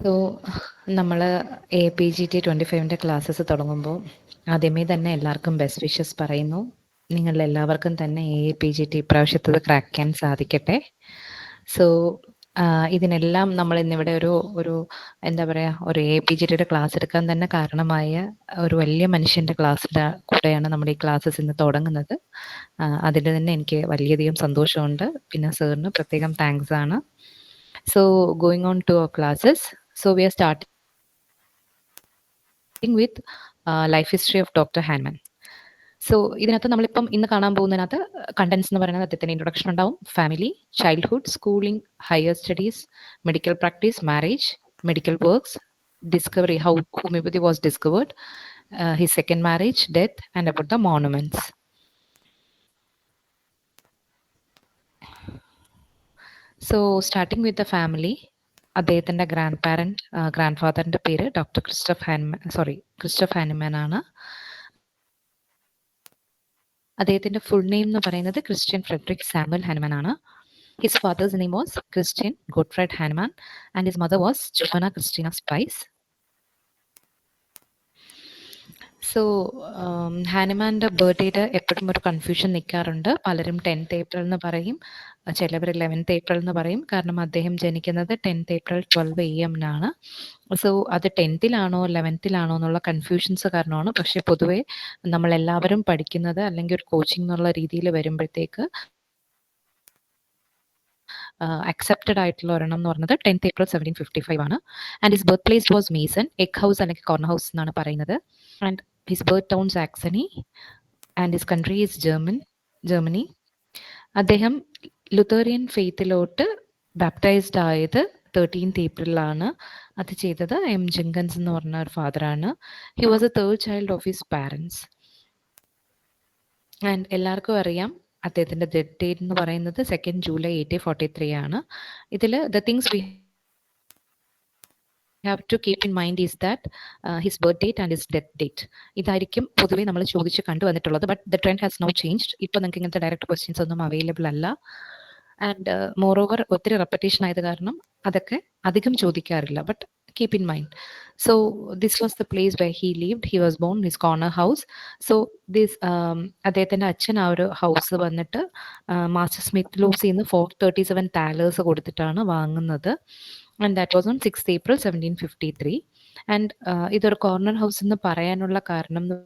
So നമ്മൾ APGT 25ൻ്റെ classes തുടങ്ങുമ്പോൾ ആദ്യമേ തന്നെ എല്ലാവർക്കും ബെസ്റ്റ് വിഷസ് പറയുന്നു. നിങ്ങളെല്ലാവർക്കും തന്നെ APGT ഇപ്രാവശ്യത്തത് ക്രാക്ക് ചെയ്യാൻ സാധിക്കട്ടെ. സോ ഇതിനെല്ലാം നമ്മൾ ഇന്നിവിടെ ഒരു എന്താ പറയുക, ഒരു APGTയുടെ ക്ലാസ് എടുക്കാൻ തന്നെ കാരണമായ ഒരു വലിയ മനുഷ്യൻ്റെ ക്ലാസ്സിൻ്റെ കൂടെയാണ് നമ്മൾ ഈ ക്ലാസ്സസ് ഇന്ന് തുടങ്ങുന്നത്. അതിൽ തന്നെ എനിക്ക് വളരെയധികം സന്തോഷമുണ്ട്. പിന്നെ സാറിന് പ്രത്യേകം താങ്ക്സ് ആണ്. So going on to our classes, so we are starting with life history of Dr. Hahnemann. So ഇതിനകത്ത് നമ്മളിപ്പം ഇന്ന് കാണാൻ പോകുന്നതിനകത്ത് കണ്ടൻസ് എന്ന് പറയുന്നത് അദ്ദേഹത്തിൻ്റെ ഇൻട്രൊഡക്ഷൻ ഉണ്ടാവും, family, childhood, schooling, higher studies, medical practice, marriage, medical works, discovery, how homeopathy was discovered, his second marriage, death, and about the monuments. So starting with the family, അദ്ദേഹത്തിൻ്റെ grand ഫാദറിൻ്റെ പേര് doctor Christophe Hahnemann ആണ്. അദ്ദേഹത്തിൻ്റെ full name എന്ന് പറയുന്നത് Christian Friedrich Samuel Hahnemann ആണ്. His father's name was Christian Gottfried Hahnemann and his mother was Johanna Christiana Spiess. So ഹാനിമാൻ്റെ ബർത്ത്ഡേയുടെ എപ്പോഴും ഒരു കൺഫ്യൂഷൻ നിൽക്കാറുണ്ട്. പലരും 10th April എന്ന് പറയും, ചിലവർ 11th April എന്ന് പറയും. കാരണം അദ്ദേഹം ജനിക്കുന്നത് 10th April 12 AM സോ അത് 10th 11th എന്നുള്ള കൺഫ്യൂഷൻസ് കാരണമാണ്. പക്ഷേ പൊതുവേ നമ്മളെല്ലാവരും പഠിക്കുന്നത് അല്ലെങ്കിൽ ഒരു കോച്ചിങ് എന്നുള്ള രീതിയിൽ വരുമ്പോഴത്തേക്ക് അക്സെപ്റ്റഡ് ആയിട്ടുള്ള ഒരെണ്ണം എന്ന് പറയുന്നത് 10th April 1755 ആണ്. And his birth place was Mason, egg house അല്ലെങ്കിൽ കോർണർ ഹൗസ് എന്നാണ് പറയുന്നത്. And his birth town Saxony and his country is Germany. അദ്ദേഹം ലുതേറിയൻ ഫെയ്ത്തിലോട്ട് ബാപ്റ്റൈസ്ഡ് ആയത് 13th April അത് ചെയ്തത് ജെങ്കൻസ് എന്ന് പറഞ്ഞ ഒരു ഫാദറാണ്. He was a third child of his parents. And എല്ലാവർക്കും അറിയാം അദ്ദേഹത്തിൻ്റെ ഡെത്ത് ഡേറ്റ് എന്ന് പറയുന്നത് 2nd July 1843 ആണ്. ഇതിൽ the things we have to keep in mind is that his birth date and his death date. ഇതായിരിക്കും പൊതുവേ നമ്മൾ ചോദിച്ച് കണ്ടുവന്നിട്ടുള്ളത്. But the trend has no changed. ഇപ്പോൾ നിങ്ങൾക്ക് ഇങ്ങനത്തെ ഡയറക്റ്റ് ക്വസ്റ്റ്യൻസ് ഒന്നും അവൈലബിൾ അല്ല. ആൻഡ് മോർ ഓവർ ഒത്തിരി റെപ്പറ്റേഷൻ ആയത് കാരണം അതൊക്കെ അധികം ചോദിക്കാറില്ല. But keep in mind. So this was the place where he lived. He was born his corner house. So this അദ്ദേഹത്തിൻ്റെ അച്ഛൻ ആ ഒരു ഹൗസ് വന്നിട്ട് മാസ്റ്റർ സ്മിത്ത് ലൂസിൽ നിന്ന് 437 thalers കൊടുത്തിട്ടാണ് വാങ്ങുന്നത്. And that was on 6th April 1753. And ഇതൊരു corner house എന്ന് പറയാനുള്ള കാരണം എന്ന്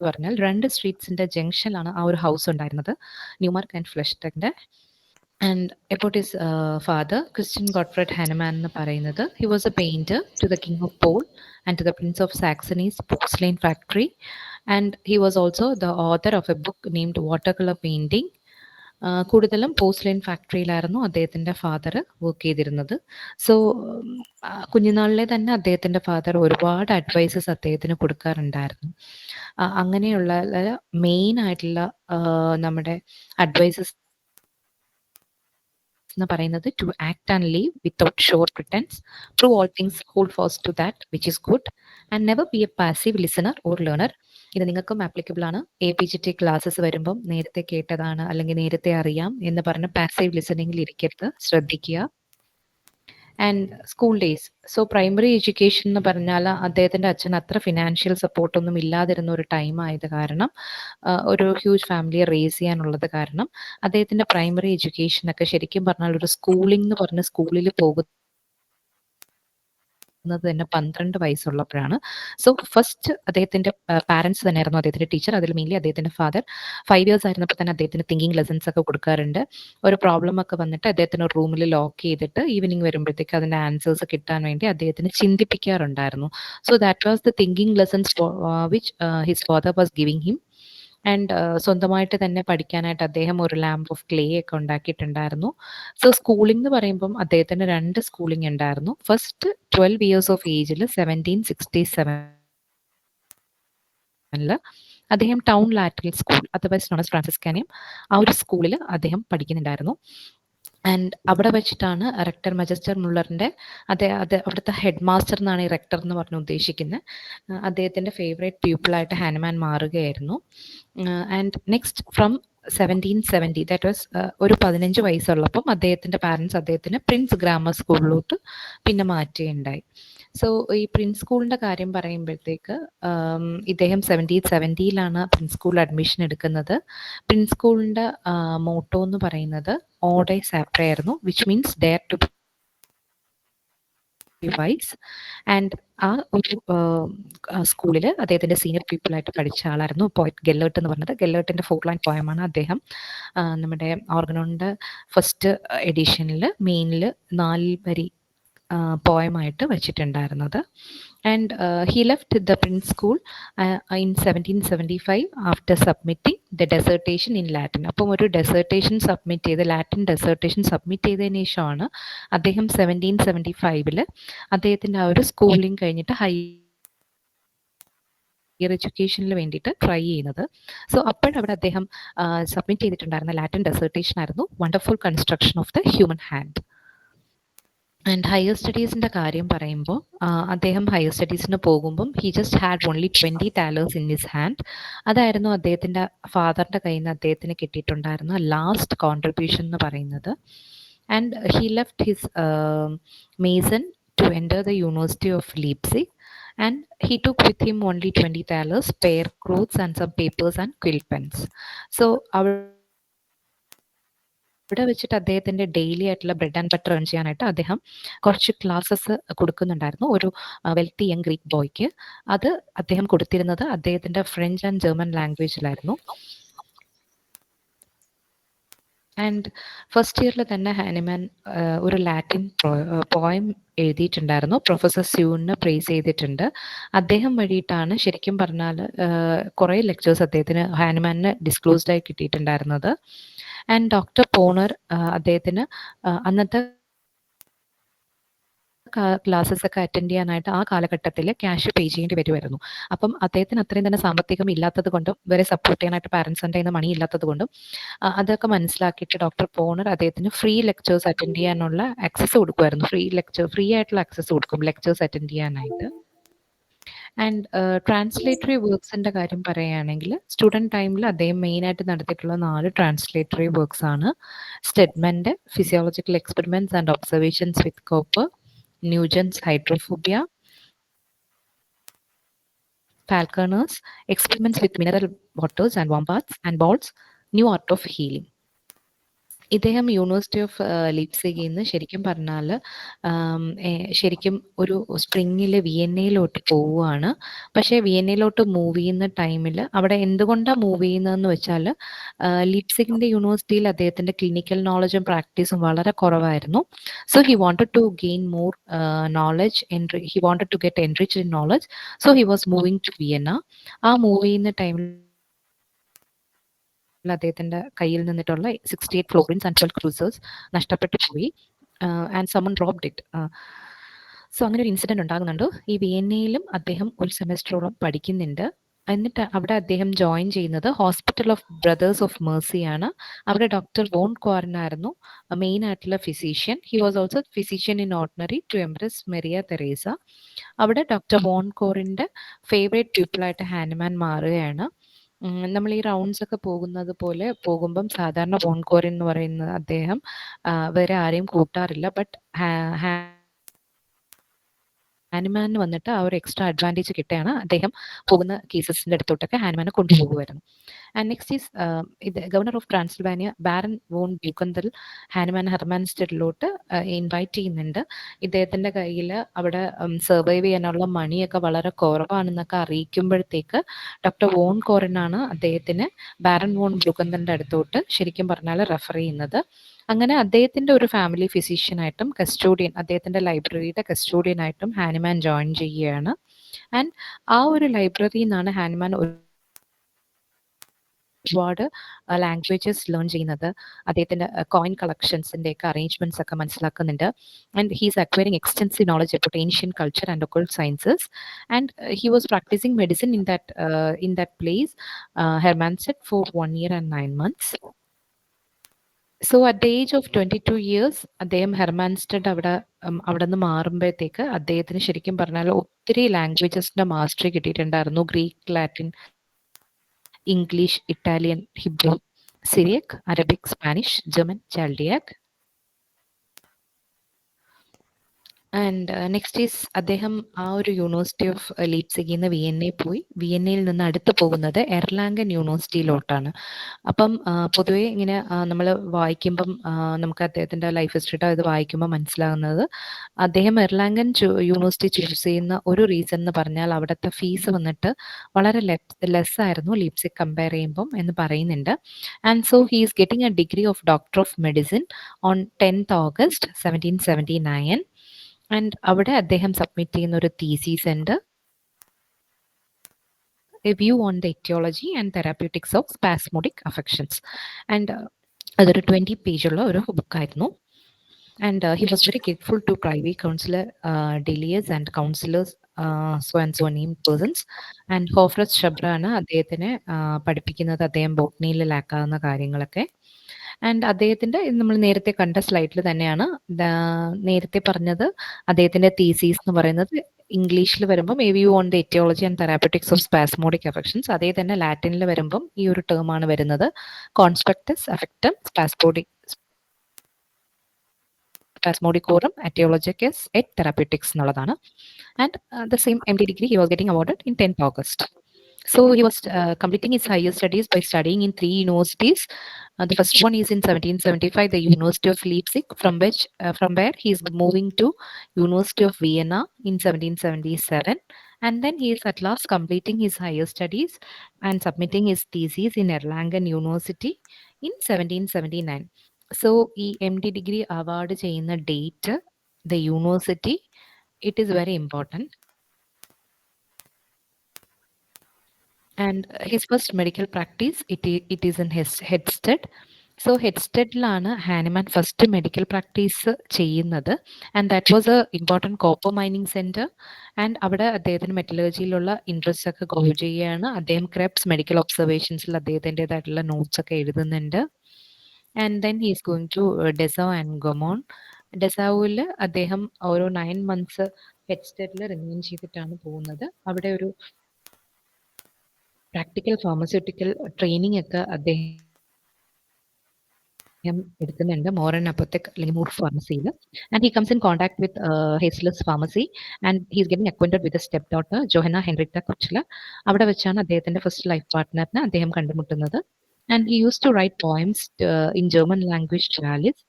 പറഞ്ഞാൽ 2 സ്ട്രീറ്റ്സിൻ്റെ ജംഗ്ഷനിലാണ് ആ ഒരു ഹൗസ് ഉണ്ടായിരുന്നത്, ന്യൂമാർക്ക് ആൻഡ് ഫ്ലഷ്ടെൻ്റെ. And about his father Christian Gottfried Hahnemann എന്ന് പറയുന്നത്, he was a painter to the king of Pol and to the prince of Saxony's porcelain factory. And he was also the author of a book named water colour painting. കൂടുതലും porcelain ഫാക്ടറിയിലായിരുന്നു അദ്ദേഹത്തിൻ്റെ father work ചെയ്തിരുന്നത്. So കുഞ്ഞുനാളിലെ തന്നെ അദ്ദേഹത്തിൻ്റെ father ഒരുപാട് advices അദ്ദേഹത്തിന് കൊടുക്കാറുണ്ടായിരുന്നു. അങ്ങനെയുള്ള മെയിൻ ആയിട്ടുള്ള നമ്മുടെ അഡ്വൈസസ് എന്ന് പറയുന്നത് to act and live without show or pretence, prove all things, hold fast to that which is good, and never be a passive listener or learner. ഇത് നിങ്ങൾക്കും ആപ്ലിക്കബിൾ ആണ്. APGT ക്ലാസ്സസ് വരുമ്പം നേരത്തെ കേട്ടതാണ് അല്ലെങ്കിൽ നേരത്തെ അറിയാം എന്ന് പറഞ്ഞ് പാസീവ് ലിസണിങ്ങിൽ ഇരിക്കരുത്, ശ്രദ്ധിക്കുക. And school days, so primary education എന്ന് പറഞ്ഞാൽ അദ്ദേഹത്തിൻ്റെ അച്ഛൻ അത്ര ഫിനാൻഷ്യൽ സപ്പോർട്ടൊന്നും ഇല്ലാതിരുന്ന ഒരു ടൈം ആയത് കാരണം, ഒരു ഹ്യൂജ് ഫാമിലിയെ റേസ് ചെയ്യാനുള്ളത് കാരണം അദ്ദേഹത്തിൻ്റെ പ്രൈമറി എഡ്യൂക്കേഷനൊക്കെ ശരിക്കും പറഞ്ഞാൽ ഒരു സ്കൂളിംഗ് എന്ന് പറഞ്ഞ സ്കൂളിൽ പോകുന്നത് തന്നെ 12 വയസ്സുള്ളപ്പോഴാണ്. സോ ഫസ്റ്റ് അദ്ദേഹത്തിൻ്റെ പാരൻസ് തന്നെയായിരുന്നു അദ്ദേഹത്തിൻ്റെ ടീച്ചർ. അതിൽ മെയിൻലി അദ്ദേഹത്തിൻ്റെ ഫാദർ 5 years ആയിരുന്നപ്പോൾ തന്നെ അദ്ദേഹത്തിന് തിങ്കിങ് ലെസൺസ് ഒക്കെ കൊടുക്കാറുണ്ട്. ഒരു പ്രോബ്ലം ഒക്കെ വന്നിട്ട് അദ്ദേഹത്തിന് ഒരു റൂമിൽ ലോക്ക് ചെയ്തിട്ട് ഈവനിങ് വരുമ്പോഴത്തേക്ക് അതിൻ്റെ ആൻസേഴ്സ് കിട്ടാൻ വേണ്ടി അദ്ദേഹത്തിന് ചിന്തിപ്പിക്കാറുണ്ടായിരുന്നു. So that was the thinking lessons which his father was giving him. And സ്വന്തമായിട്ട് തന്നെ പഠിക്കാനായിട്ട് അദ്ദേഹം ഒരു ലാമ്പ് ഓഫ് ക്ലേ ഒക്കെ ഉണ്ടാക്കിയിട്ടുണ്ടായിരുന്നു. സോ സ്കൂളിംഗ് എന്ന് പറയുമ്പം അദ്ദേഹത്തിന് 2 സ്കൂളിംഗ് ഉണ്ടായിരുന്നു. ഫസ്റ്റ് 12 years ഓഫ് ഏജിൽ 1767 അദ്ദേഹം town lateral school, otherwise known as Franciscaneum, ആ ഒരു സ്കൂളിൽ അദ്ദേഹം പഠിക്കുന്നുണ്ടായിരുന്നു. ആൻഡ് അവിടെ വെച്ചിട്ടാണ് റെക്ടർ മജസ്റ്റർ മുള്ളറിൻ്റെ അവിടുത്തെ ഹെഡ് മാസ്റ്റർ എന്നാണ് ഈ റെക്ടർ എന്ന് പറഞ്ഞ് ഉദ്ദേശിക്കുന്നത്. അദ്ദേഹത്തിൻ്റെ ഫേവറേറ്റ് പ്യൂപ്പിളായിട്ട് ഹാനുമാൻ മാറുകയായിരുന്നു. And next from 1770 that was ഒരു 15 വയസ്സുള്ളപ്പം അദ്ദേഹത്തിൻ്റെ പാരൻസ് അദ്ദേഹത്തിന് പ്രിൻസ് ഗ്രാമർ സ്കൂളിലോട്ട് പിന്നെ മാറ്റുകയുണ്ടായി. സോ ഈ പ്രിൻസ് സ്കൂളിൻ്റെ കാര്യം പറയുമ്പോഴത്തേക്ക് ഇദ്ദേഹം 1770യിലാണ് പ്രിൻസ് സ്കൂളിൽ അഡ്മിഷൻ എടുക്കുന്നത്. പ്രിൻസ് സ്കൂളിൻ്റെ മോട്ടോ എന്ന് പറയുന്നത് ഓഡെ സാപ്രെ ആയിരുന്നു, which means dare to be wise. And ആ ഒരു സ്കൂളിൽ അദ്ദേഹത്തിൻ്റെ സീനിയർ പീപ്പിളായിട്ട് പഠിച്ച ആളായിരുന്നു പോയറ്റ് ഗെല്ലേർട്ട് എന്ന് പറഞ്ഞത്. ഗെല്ലേർട്ടിൻ്റെ 4 ലൈൻ പോയമാണ് അദ്ദേഹം നമ്മുടെ ഓർഗനോണിൻ്റെ ഫസ്റ്റ് എഡിഷനിൽ മെയിനിൽ 4 വരി പോയമായിട്ട് വെച്ചിട്ടുണ്ടായിരുന്നത്. And he left the prince school in 1775 after submitting the dissertation in Latin. അപ്പം ഒരു ഡെസേർട്ടേഷൻ സബ്മിറ്റ് ചെയ്ത് ലാറ്റിൻ ഡെസേർട്ടേഷൻ സബ്മിറ്റ് ചെയ്തതിന് ശേഷമാണ് അദ്ദേഹം 1775 അദ്ദേഹത്തിൻ്റെ ആ ഒരു സ്കൂളിംഗ് കഴിഞ്ഞിട്ട് ഹയർ എഡ്യൂക്കേഷനിൽ വേണ്ടിയിട്ട് ട്രൈ ചെയ്യുന്നത്. സോ അപ്പോഴവിടെ അദ്ദേഹം സബ്മിറ്റ് ചെയ്തിട്ടുണ്ടായിരുന്ന ലാറ്റിൻ ഡെസേർട്ടേഷൻ ആയിരുന്നു wonderful construction of the human hand. And higher സ്റ്റഡീസിൻ്റെ കാര്യം പറയുമ്പോൾ അദ്ദേഹം ഹയർ സ്റ്റഡീസിന് പോകുമ്പം he just had only 20 talers in his hand. അതായിരുന്നു അദ്ദേഹത്തിൻ്റെ ഫാദറിൻ്റെ കയ്യിൽ നിന്ന് അദ്ദേഹത്തിന് കിട്ടിയിട്ടുണ്ടായിരുന്ന ലാസ്റ്റ് കോൺട്രിബ്യൂഷൻ എന്ന് പറയുന്നത്. And he left his mason to enter the university of Leipzig. And he took with him only 20 talers, spare clothes and some papers and quill pens. So അവിടെ വെച്ചിട്ട് അദ്ദേഹത്തിൻ്റെ ഡെയിലി ആയിട്ടുള്ള ബ്രെഡ് ആൻഡ് ബട്ടർ ഏൺ ചെയ്യാനായിട്ട് അദ്ദേഹം കുറച്ച് classes കൊടുക്കുന്നുണ്ടായിരുന്നു ഒരു wealthy young Greek ബോയ്ക്ക്. അത് അദ്ദേഹം കൊടുത്തിരുന്നത് അദ്ദേഹത്തിൻ്റെ ഫ്രഞ്ച് ആൻഡ് ജർമ്മൻ ലാംഗ്വേജിലായിരുന്നു. ആൻഡ് ഫസ്റ്റ് ഇയറിൽ തന്നെ ഹാനിമാൻ ഒരു ലാറ്റിൻ പോയം എഴുതിയിട്ടുണ്ടായിരുന്നു. പ്രൊഫസർ സ്യൂണിനെ പ്രേസ് ചെയ്തിട്ടുണ്ട്. അദ്ദേഹം വഴിയിട്ടാണ് ശരിക്കും പറഞ്ഞാൽ കുറേ ലെക്ചേഴ്സ് അദ്ദേഹത്തിന് ഹാനിമാനിന് ഡിസ്ക്ലോസ്ഡ് ആയി കിട്ടിയിട്ടുണ്ടായിരുന്നത്. ആൻഡ് ഡോക്ടർ പോണർ അദ്ദേഹത്തിന് അന്നത്തെ ക്ലാസ്സസ് ഒക്കെ അറ്റൻഡ് ചെയ്യാനായിട്ട് ആ കാലഘട്ടത്തിൽ ക്യാഷ് പേ ചെയ്യേണ്ടി വരുമായിരുന്നു. അപ്പം അദ്ദേഹത്തിന് അത്രയും തന്നെ സാമ്പത്തികം ഇല്ലാത്തത് കൊണ്ടും വരെ സപ്പോർട്ട് ചെയ്യാനായിട്ട് പാരൻസിൻ്റെ കയ്യിൽ നിന്ന് മണി ഇല്ലാത്തത് കൊണ്ടും അതൊക്കെ മനസ്സിലാക്കിയിട്ട് ഡോക്ടർ പോണർ അദ്ദേഹത്തിന് ഫ്രീ ലെക്ചേഴ്സ് അറ്റൻഡ് ചെയ്യാനുള്ള ആക്സസ് കൊടുക്കുമായിരുന്നു. ഫ്രീ ആയിട്ടുള്ള ആക്സസ് കൊടുക്കും ലെക്ചേഴ്സ് അറ്റൻഡ് ചെയ്യാനായിട്ട്. ആൻഡ് ട്രാൻസ്ലേറ്ററി വർക്ക്സിൻ്റെ കാര്യം പറയുകയാണെങ്കിൽ സ്റ്റുഡൻറ് ടൈമിൽ അദ്ദേഹം മെയിനായിട്ട് നടത്തിയിട്ടുള്ള 4 ട്രാൻസ്ലേറ്ററി വർക്ക്സ് ആണ്. സ്റ്റെഡ്മൻ്റെ physiological experiments and observations with copper, Nugent's hydrophobia, Falconer's experiments with mineral waters and wombats and balls, new art of healing. ഇദ്ദേഹം യൂണിവേഴ്സിറ്റി ഓഫ് ലീപ്സിഗിൽ നിന്ന് ശരിക്കും പറഞ്ഞാൽ ശരിക്കും ഒരു സ്പ്രിങ്ങിൽ വിയന്നയിലോട്ട് പോവുകയാണ്. പക്ഷേ വിയന്നയിലോട്ട് മൂവ് ചെയ്യുന്ന ടൈമിൽ അവിടെ എന്തുകൊണ്ടാണ് മൂവ് ചെയ്യുന്നതെന്ന് വെച്ചാൽ ലീപ്സിഗിൻ്റെ യൂണിവേഴ്സിറ്റിയിൽ അദ്ദേഹത്തിൻ്റെ ക്ലിനിക്കൽ നോളജും പ്രാക്ടീസും വളരെ കുറവായിരുന്നു. So he wanted to gain more knowledge, he wanted to get enriched in knowledge. So he was moving to Vienna. ആ മൂവ് ചെയ്യുന്ന ടൈമിൽ അദ്ദേഹത്തിൻ്റെ കയ്യിൽ നിന്നിട്ടുള്ള 68 ഫ്ലോറിൻസ് ആൻഡ് 12 ക്രൂസേഴ്സ് നഷ്ടപ്പെട്ടു പോയി. And someone dropped it. So അങ്ങനെ ഒരു ഇൻസിഡൻറ്റ് ഉണ്ടാകുന്നുണ്ട്. ഈ വിയന്നയിലും അദ്ദേഹം ഒരു സെമസ്റ്ററോളം പഠിക്കുന്നുണ്ട്. എന്നിട്ട് അവിടെ അദ്ദേഹം ജോയിൻ ചെയ്യുന്നത് ഹോസ്പിറ്റൽ ഓഫ് ബ്രദേഴ്സ് ഓഫ് മേഴ്സിയാണ്. അവിടെ ഡോക്ടർ വോൺ കോറിനായിരുന്നു മെയിൻ ആയിട്ടുള്ള physician. He was also physician in ordinary to empress Maria Theresa. അവിടെ ഡോക്ടർ വോൺ കോറിൻ്റെ ഫേവറേറ്റ് പീപ്പിളായിട്ട് ഹാനിമാൻ മാറുകയാണ്. നമ്മൾ ഈ റൗണ്ട്സ് ഒക്കെ പോകുന്നത് പോലെ പോകുമ്പം സാധാരണ വോൺ കോറിൻ എന്ന് പറയുന്ന അദ്ദേഹം വേറെ ആരെയും കൂട്ടാറില്ല. ബട്ട് ഹാനിമാന് വന്നിട്ട് ആ ഒരു എക്സ്ട്രാ അഡ്വാൻറ്റേജ് കിട്ടുകയാണ്. അദ്ദേഹം പോകുന്ന കേസസിൻ്റെ അടുത്തോട്ടൊക്കെ ഹാനിമാനെ കൊണ്ടുപോകുമായിരുന്നു. ആൻഡ് നെക്സ്റ്റ് ഈസ് ഇത് governor of Transylvania Baron von Brukenthal Hahnemann ഹെർമാൻസ്റ്റഡിലോട്ട് ഇൻവൈറ്റ് ചെയ്യുന്നുണ്ട്. ഇദ്ദേഹത്തിൻ്റെ കയ്യിൽ അവിടെ സർവൈവ് ചെയ്യാനുള്ള മണിയൊക്കെ വളരെ കുറവാണെന്നൊക്കെ അറിയിക്കുമ്പോഴത്തേക്ക് ഡോക്ടർ വോൺ കോറിനാണ് അദ്ദേഹത്തിന് ബാരൻ വോൺ ബ്യൂക്കന്തലിൻ്റെ അടുത്തോട്ട് ശരിക്കും പറഞ്ഞാൽ റെഫർ ചെയ്യുന്നത്. അങ്ങനെ അദ്ദേഹത്തിൻ്റെ ഒരു ഫാമിലി ഫിസീഷ്യനായിട്ടും കസ്റ്റോഡിയൻ, അദ്ദേഹത്തിൻ്റെ ലൈബ്രറിയുടെ കസ്റ്റോഡിയനായിട്ടും ഹാനിമാൻ ജോയിൻ ചെയ്യുകയാണ്. ആൻഡ് ആ ഒരു ലൈബ്രറിയിൽ നിന്നാണ് ഹാനിമാൻ ഒരുപാട് ലാംഗ്വേജസ് ലേൺ ചെയ്യുന്നത്. അദ്ദേഹത്തിൻ്റെ കോയിൻ കളക്ഷൻസിൻ്റെ ഒക്കെ അറേഞ്ച്മെൻറ്റ്സ് ഒക്കെ മനസ്സിലാക്കുന്നുണ്ട്. And he's acquiring extensive knowledge about ancient culture and occult sciences. And he was practising medicine in that place Hermannstadt for 1 year and 9 months. So at the age of 22 years അദ്ദേഹം Hermannstadt അവിടെ നിന്ന് മാറുമ്പോഴത്തേക്ക് അദ്ദേഹത്തിന് ശരിക്കും പറഞ്ഞാൽ ഒത്തിരി ലാംഗ്വേജസിന്റെ mastery കിട്ടിയിട്ടുണ്ടായിരുന്നു. Greek, Latin, English, Italian, Hebrew, Syriac, Arabic, Spanish, German, Chaldaic. And next is അദ്ദേഹം ആ ഒരു യൂണിവേഴ്സിറ്റി ഓഫ് ലീപ്സിഗിൽ നിന്ന് വിയന്നെ പോയി. വിയന്നയിൽ നിന്ന് അടുത്ത് പോകുന്നത് എർലാംഗൻ യൂണിവേഴ്സിറ്റിയിലോട്ടാണ്. അപ്പം പൊതുവേ ഇങ്ങനെ നമ്മൾ വായിക്കുമ്പം നമുക്ക് അദ്ദേഹത്തിൻ്റെ ലൈഫ് ഹിസ്റ്ററിയുടെ ഇത് വായിക്കുമ്പോൾ മനസ്സിലാകുന്നത് അദ്ദേഹം എർലാംഗൻ യൂണിവേഴ്സിറ്റി ചൂസ് ചെയ്യുന്ന ഒരു റീസൺ എന്ന് പറഞ്ഞാൽ അവിടുത്തെ ഫീസ് വന്നിട്ട് വളരെ ലെസ് ആയിരുന്നു ലീപ്സിക് കമ്പയർ ചെയ്യുമ്പം എന്ന് പറയുന്നുണ്ട്. And so he is getting a degree of doctor of medicine on 10th August 1779. And അവിടെ അദ്ദേഹം സബ്മിറ്റ് ചെയ്യുന്ന ഒരു തീസീസ് ഉണ്ട്, a view on the etiology and therapeutics of spasmodic affections. And അതൊരു 20 പേജുള്ള ഒരു ബുക്കായിരുന്നു. And he was very grateful to privy councillor Delius and councillors so and so name persons. And ഹോഫ്രസ് ഷബ്രാണ് അദ്ദേഹത്തിനെ പഠിപ്പിക്കുന്നത്, അദ്ദേഹം ബോട്ടണിയിൽ ലാക്കാവുന്ന കാര്യങ്ങളൊക്കെ. ആൻഡ് അദ്ദേഹത്തിന്റെ നമ്മൾ നേരത്തെ കണ്ട സ്ലൈഡിൽ തന്നെയാണ് നേരത്തെ പറഞ്ഞത്. അദ്ദേഹത്തിന്റെ തീസീസ് എന്ന് പറയുന്നത് ഇംഗ്ലീഷിൽ വരുമ്പം a view on the etiology and therapeutics of spasmodic affections. അതേ തന്നെ ലാറ്റിനിൽ വരുമ്പം ഈ ഒരു ടേമാണ് വരുന്നത്, കോൺസ്പെക്ടസ് അഫക്റ്റം സ്പാസ്മോഡിക്കോറും അറ്റിയോളജിക്കസ് എറ്റ് തെറാപ്യൂട്ടിക്സ് എന്നുള്ളതാണ്. And the same MD degree he was getting awarded in 10th August. So he was completing his higher studies by studying in 3 universities. The first one is in 1775, the University of Leipzig, from where he is moving to University of Vienna in 1777. And then he is at last completing his higher studies and submitting his thesis in Erlangen University in 1779. So ഈ MD degree award ചെയ്യുന്ന date, the university, it is very important. And his first medical practice, it is in Hedsted. So ഹെഡ്സ്റ്റഡിലാണ് Hahnemann first medical practice ചെയ്യുന്നത്. And that was an important copper mining centre. And അവിടെ അദ്ദേഹത്തിന് മെറ്റലർജിയിലുള്ള interest ഒക്കെ grow ചെയ്യുകയാണ്. അദ്ദേഹം Krebs medical ഒബ്സർവേഷൻസിൽ അദ്ദേഹത്തിൻ്റെതായിട്ടുള്ള നോട്ട്സ് ഒക്കെ എഴുതുന്നുണ്ട്. And then he is going to Dessau and Gommern. ഡെസാവുവിൽ അദ്ദേഹം ഓരോ 9 months ഹെഡ്സ്റ്റഡിൽ റിമെയിൻ ചെയ്തിട്ടാണ് പോകുന്നത്. അവിടെ ഒരു പ്രാക്ടിക്കൽ ഫാർമസ്യൂട്ടിക്കൽ ട്രെയിനിങ് ഒക്കെ അദ്ദേഹം എടുക്കുന്നുണ്ട്, മോറൻ അപ്പോത്തെക് അല്ലെങ്കിൽ മൂർ ഫാർമസിയിൽ. And he comes in contact with Haseler's pharmacy and he is getting acquainted with step daughter Johanna Henrika Kuchler. അവിടെ വെച്ചാണ് അദ്ദേഹത്തിന്റെ ഫസ്റ്റ് ലൈഫ് പാർട്ട്ണറിനെ അദ്ദേഹം കണ്ടുമുട്ടുന്നത്. And he use to write poems in German language to Alice.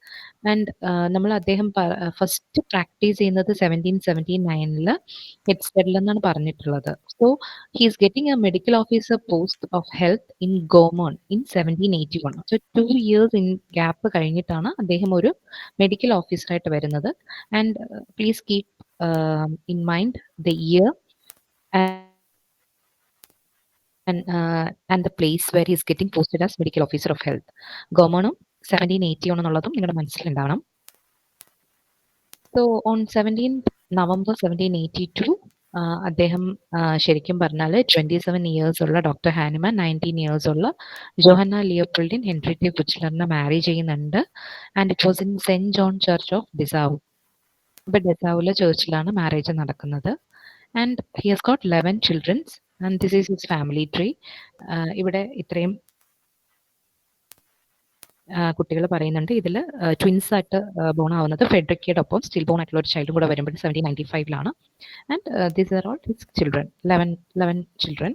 ആൻഡ് നമ്മൾ അദ്ദേഹം first practice ചെയ്യുന്നത് 1779 ഹെഡ്സ്റ്റഡിൽ എന്നാണ് പറഞ്ഞിട്ടുള്ളത്. So he is getting a medical officer post of health in Gommern in 1781. So 2 years in gap കഴിഞ്ഞിട്ടാണ് അദ്ദേഹം ഒരു മെഡിക്കൽ ഓഫീസറായിട്ട് വരുന്നത്. And please keep in mind the year and the place where he is getting posted as medical officer of health. ഗോമോണും 1780 എന്നുള്ളതും നിങ്ങളുടെ മനസ്സിലുണ്ടാവണം. So on 17th November 1782 അദ്ദേഹം ശരിക്കും പറഞ്ഞാൽ 27 years ഉള്ള ഡോക്ടർ ഹാനിമാൻ 19 years ഉള്ള ജോഹന്ന ലിയോപോൾഡിൻ ഹെൻറിറ്റി കുച്ച്ലറിനെ marry ചെയ്യുന്നുണ്ട്. And it was in Saint John church of Dessau. ഇപ്പൊ ഡെസാവുലെ ചേർച്ചിലാണ് മാരേജ് നടക്കുന്നത്. And he has got 11 children and this is his family tree. ഇവിടെ ഇത്രയും കുട്ടികൾ പറയുന്നുണ്ട്. ഇതിൽ ട്വിൻസ് ആയിട്ട് ബോൺ ആവുന്നത് ഫെഡറിക്കയോടൊപ്പം സ്റ്റിൽ ബോൺ ആയിട്ടുള്ള ഒരു ചൈൽഡും കൂടെ വരുമ്പോൾ 1795 and these are all his children, 11 children.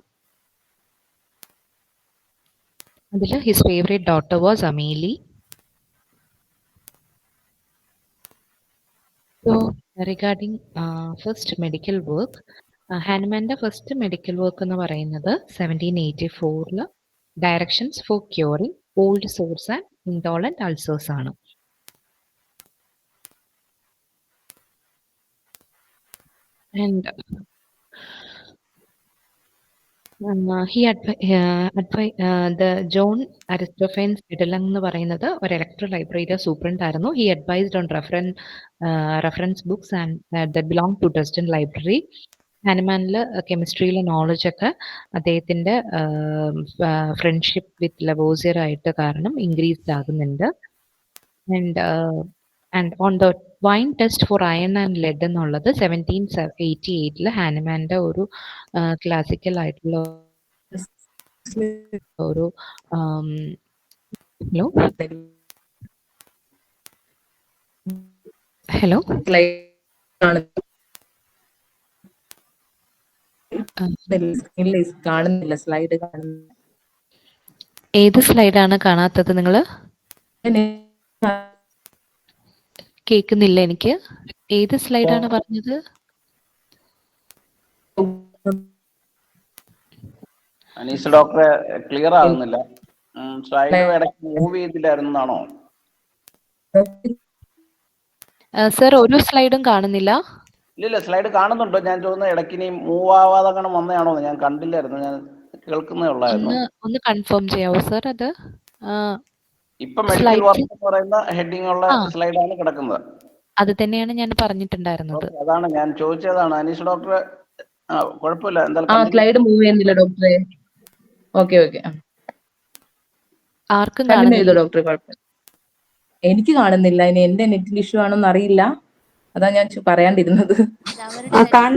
അതിൽ his favourite daughter was Amelie. So regarding first medical work, ഹാനിമാൻ്റെ ഫസ്റ്റ് മെഡിക്കൽ വർക്ക് എന്ന് പറയുന്നത് 1784 directions for curing old sores and intolerant ulcers ആണ്. And the John Aristophanes Edelang എന്ന് പറയുന്നത് ഒരു electoral ലൈബ്രറിയുടെ superintendent ആയിരുന്നു. He advised on reference books and that belong to Dresden library. ഹാനിമാനിൽ കെമിസ്ട്രിയിലെ നോളജൊക്കെ അദ്ദേഹത്തിന്റെ ഫ്രണ്ട്ഷിപ്പ് വിത്ത് ലവോസിയർ ആയിട്ട് കാരണം ഇൻക്രീസ്ഡ് ആകുന്നുണ്ട്. and on the wine test for iron and lead എന്നുള്ളത് 1788 ഹാനിമാന്റെ ഒരു ക്ലാസിക്കൽ ആയിട്ടുള്ള ഒരു ഹലോ കാണുന്നില്ല സ്ലൈഡ് കാണുന്നില്ല. ഏത് സ്ലൈഡാണ് കാണാത്തത്? നിങ്ങള് കേൾക്കുന്നില്ല എനിക്ക്. ഏത് സ്ലൈഡാണ് പറഞ്ഞത്? അനീസ് ഡോക്ടറെ ക്ലിയർ ആകുന്നില്ല. സ്ലൈഡ് ഇടയ്ക്ക് മൂവ് ചെയ്തില്ലായിരുന്നാണോ? സർ ഒരു സ്ലൈഡും കാണുന്നില്ല. ഇല്ല, സ്ലൈഡ് കാണുന്നുണ്ടോ? ഞാൻ ചോദിക്കുന്ന ഇടയ്ക്ക് ഇനി മൂവ് ആവാതെ അങ്ങനെ വന്നതാണോ? ഞാൻ കണ്ടില്ലായിരുന്നു, ഞാൻ കേൾക്കുന്നേ ഉള്ളായിരുന്നു. ഒന്ന് കൺഫേം ചെയ്യാവോ സർ? അത് ഇപ്പൊ മെഡിക്കൽ വർക്ക് എന്ന് പറയുന്ന ഹെഡിങ് ഉള്ള സ്ലൈഡാണ് കിടക്കുന്നത്. അത് തന്നെയാണ് ഞാൻ പറഞ്ഞിട്ടുണ്ടായിരുന്നത്. അതാണ് ഞാൻ ചോദിച്ചതാണ്. അനീഷ് ഡോക്ടർ കുഴപ്പമില്ല, എന്തായാലും സ്ലൈഡ് മൂവ് ചെയ്യുന്നില്ല ഡോക്ടറെ. ഓക്കെ ആർക്കും കാണുന്നില്ല ഡോക്ടറെ? കുഴപ്പമില്ല, എനിക്ക് കാണുന്നില്ല. ഇനി എന്റെ നെറ്റിൽ ഇഷ്യൂ ആണോന്ന് അറിയില്ല, അതാ ഞാൻ പറയാണ്ടിരുന്നത്.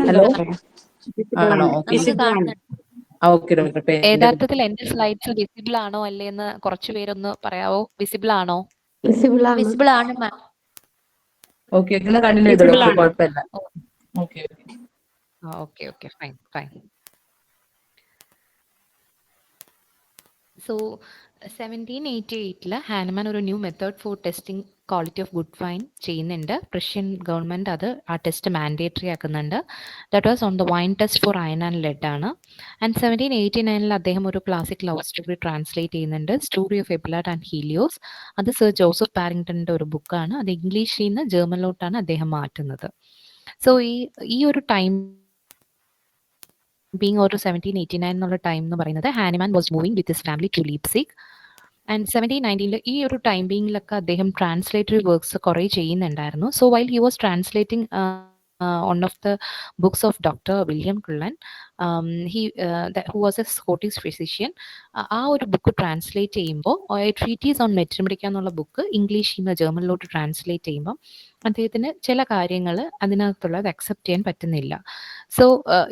ഹലോ, ആണോ? Okay doctor. യഥാർത്ഥത്തിൽ എന്റെ സ്ലൈഡ്സ് വിസിബിൾ ആണോ അല്ലേ എന്ന് കുറച്ചു പേരൊന്ന് പറയാവോ? വിസിബിൾ ആണോ? വിസിബിൾ ആണ് മാം. ഓക്കെ, കണ്ടിന്യൂ ചെയ്തോ ഡോക്ടർ, കുഴപ്പമില്ല. Okay fine. So 1788 ഹാനിമാൻ ഒരു new method for testing quality of good wine ചെയ്യുന്നുണ്ട്. പ്രഷ്യൻ ഗവൺമെന്റ് അത് ആ ടെസ്റ്റ് മാൻഡേറ്ററി ആക്കുന്നുണ്ട്. That was on the wine test for iron and lead ആണ്. And 1789 അദ്ദേഹം ഒരു ക്ലാസിക് ലവ് സ്റ്റോറി ട്രാൻസ്ലേറ്റ് ചെയ്യുന്നുണ്ട്, story of Abelard and Heloise. അത് sir Joseph പാരിങ്ടണിന്റെ ഒരു ബുക്കാണ്. അത് ഇംഗ്ലീഷിൽ നിന്ന് ജർമ്മനിലോട്ടാണ് അദ്ദേഹം മാറ്റുന്നത്. സോ ഈ ഒരു ടൈം being or 1789 എന്നുള്ള ടൈം എന്ന് പറയുന്നത് Hahnemann was moving with his family to Leipzig. And 1719 ഈ ഒരു ടൈം ബീങ്ങിലൊക്കെ അദ്ദേഹം ട്രാൻസ്ലേറ്ററി വർക്ക്സ് കുറേ ചെയ്യുന്നുണ്ടായിരുന്നു. So while he was translating one of the books of Dr. William Cullen, who was a Scottish physician. ആ ഒരു book translate ചെയ്യുമ്പോൾ treaties on മെട്രിമെഡിക്ക എന്നുള്ള book ഇംഗ്ലീഷിൽ നിന്ന് ജർമ്മനിലോട്ട് ട്രാൻസ്ലേറ്റ് ചെയ്യുമ്പോൾ അദ്ദേഹത്തിന് ചില കാര്യങ്ങൾ അതിനകത്തുള്ളത് അക്സെപ്റ്റ് ചെയ്യാൻ പറ്റുന്നില്ല. സോ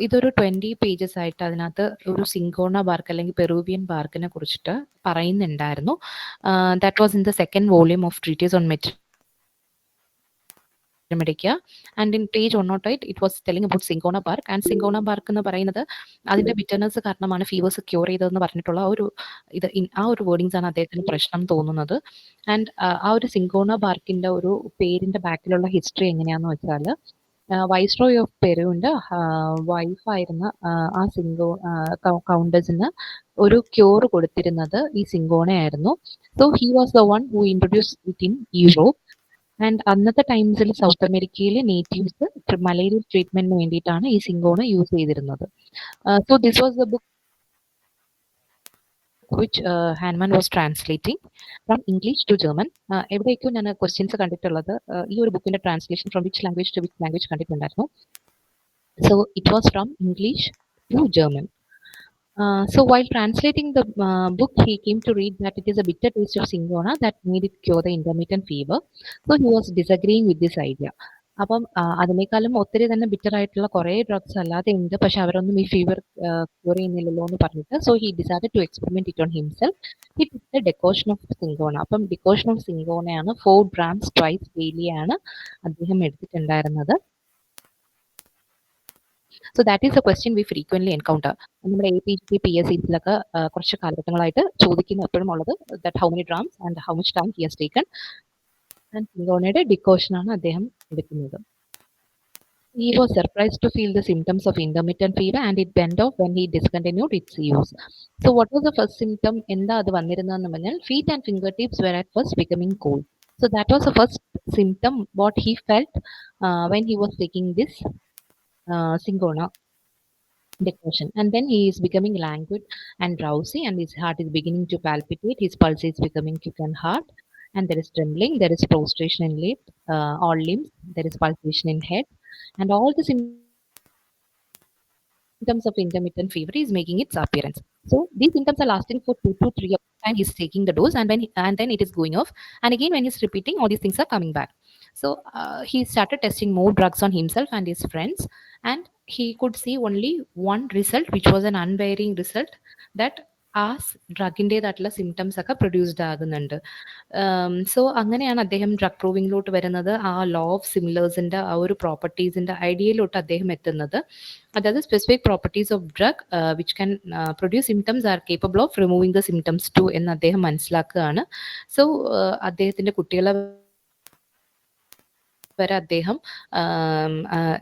ഇതൊരു 20 പേജസ് ആയിട്ട് അതിനകത്ത് ഒരു സിങ്കോണ ബാർക്ക് അല്ലെങ്കിൽ പെറൂവിയൻ ബാർക്കിനെ കുറിച്ചിട്ട് പറയുന്നുണ്ടായിരുന്നു. That was in the second volume of treatise on materia medica. And in page 108 it was telling about cinchona bark. And cinchona bark എന്ന് പറയുന്നത് അതിന്റെ ബിറ്റർനെസ് കാരണമാണ് ഫീവേഴ്സ് ക്യൂർ ചെയ്തതെന്ന് പറഞ്ഞിട്ടുള്ള ആ ഒരു വേർഡിങ്സ് ആണ് അദ്ദേഹത്തിന് പ്രശ്നം തോന്നുന്നത്. ആൻഡ് ആ ഒരു സിങ്കോണ ബാർക്കിന്റെ ഒരു പേരിന്റെ ബാക്കിലുള്ള ഹിസ്റ്ററി എങ്ങനെയാന്ന് വെച്ചാൽ വൈസ്രോയ് ഓഫ് പെറുവിന്റെ വൈഫായിരുന്ന ആ കൗണ്ടസിന് ഒരു ക്യൂർ കൊടുത്തിരുന്നത് ഈ സിങ്കോണയായിരുന്നു. So he was the one who introduce it in Europe. And അന്നത്തെ ടൈംസിൽ സൗത്ത് അമേരിക്കയിലെ നേറ്റീവ്സ് മലേറിയ ട്രീറ്റ്മെന്റിന് വേണ്ടിയിട്ടാണ് ഈ സിങ്കോണ യൂസ് ചെയ്തിരുന്നത്. So this was the book which Hanman was translating from English to German. എവിടേക്കും ഞാൻ ക്വസ്റ്റ്യൻസ് കണ്ടിട്ടുള്ളത് ഈ ഒരു ബുക്കിന്റെ translation from which language to which language കണ്ടിട്ടുണ്ടായിരുന്നു. So it was from English to German. So while translating the book, he came to read that it is a bitter taste of Singona that made it cure the intermittent fever. So he was disagreeing with this idea. അപ്പം അതിനേക്കാളും ഒത്തിരി തന്നെ bitter ആയിട്ടുള്ള കുറേ drugs അല്ലാതെ ഉണ്ട്, പക്ഷെ അവരൊന്നും ഈ ഫീവർ ക്യൂർ ചെയ്യുന്നില്ലല്ലോ എന്ന് പറഞ്ഞിട്ട് so he decided to experiment it on himself. He took the decoction of cinchona. അപ്പം ഡെക്കോഷൻ ഓഫ് സിങ്കോണയാണ് 4 grams twice daily ആണ് അദ്ദേഹം എടുത്തിട്ടുണ്ടായിരുന്നത്. So that is a question we frequently encounter. നമ്മുടെ APG PSCസിലൊക്കെ കുറച്ച് കാലഘട്ടങ്ങളായിട്ട് ചോദിക്കുന്ന എപ്പോഴും ഉള്ളത് that how many drams and how much time he has taken. And സിങ്കോണയുടെ ഡിക്കോഷനാണ് അദ്ദേഹം എടുക്കുന്നത്. He was surprised to feel the symptoms of intermittent fever and it went off when he discontinued its use. So what was the first symptom? എന്താ അത് വന്നിരുന്നതെന്ന് പറഞ്ഞാൽ feet and fingertips were at first becoming cold. So that was the first symptom what he felt when he was taking this Singona decoction. And then he is becoming languid and drowsy and his heart is beginning to palpitate, his pulse is becoming quick and hard, and there is trembling, there is prostration in all limbs, there is pulsation in head, and all the symptoms symptoms of intermittent fever is making its appearance. So these symptoms are lasting for 2 to 3 hours time he's taking the dose, and then it is going off, and again when he's repeating, all these things are coming back. So he started testing more drugs on himself and his friends, and he could see only one result, which was an unvarying result, that ആ ഡ്രഗിൻ്റെതായിട്ടുള്ള symptoms ഒക്കെ produced ആകുന്നുണ്ട്. So അങ്ങനെയാണ് അദ്ദേഹം drug പ്രൂവിങ്ങിലോട്ട് വരുന്നത്. ആ law of സിമിലേഴ്സിന്റെ ആ ഒരു പ്രോപ്പർട്ടീസിന്റെ ഐഡിയയിലോട്ട് അദ്ദേഹം എത്തുന്നത്. അതായത് specific properties of drug which can produce symptoms are capable of removing the symptoms too എന്ന് അദ്ദേഹം മനസ്സിലാക്കുകയാണ്. സോ അദ്ദേഹത്തിന്റെ കുട്ടികളെ വരെ അദ്ദേഹം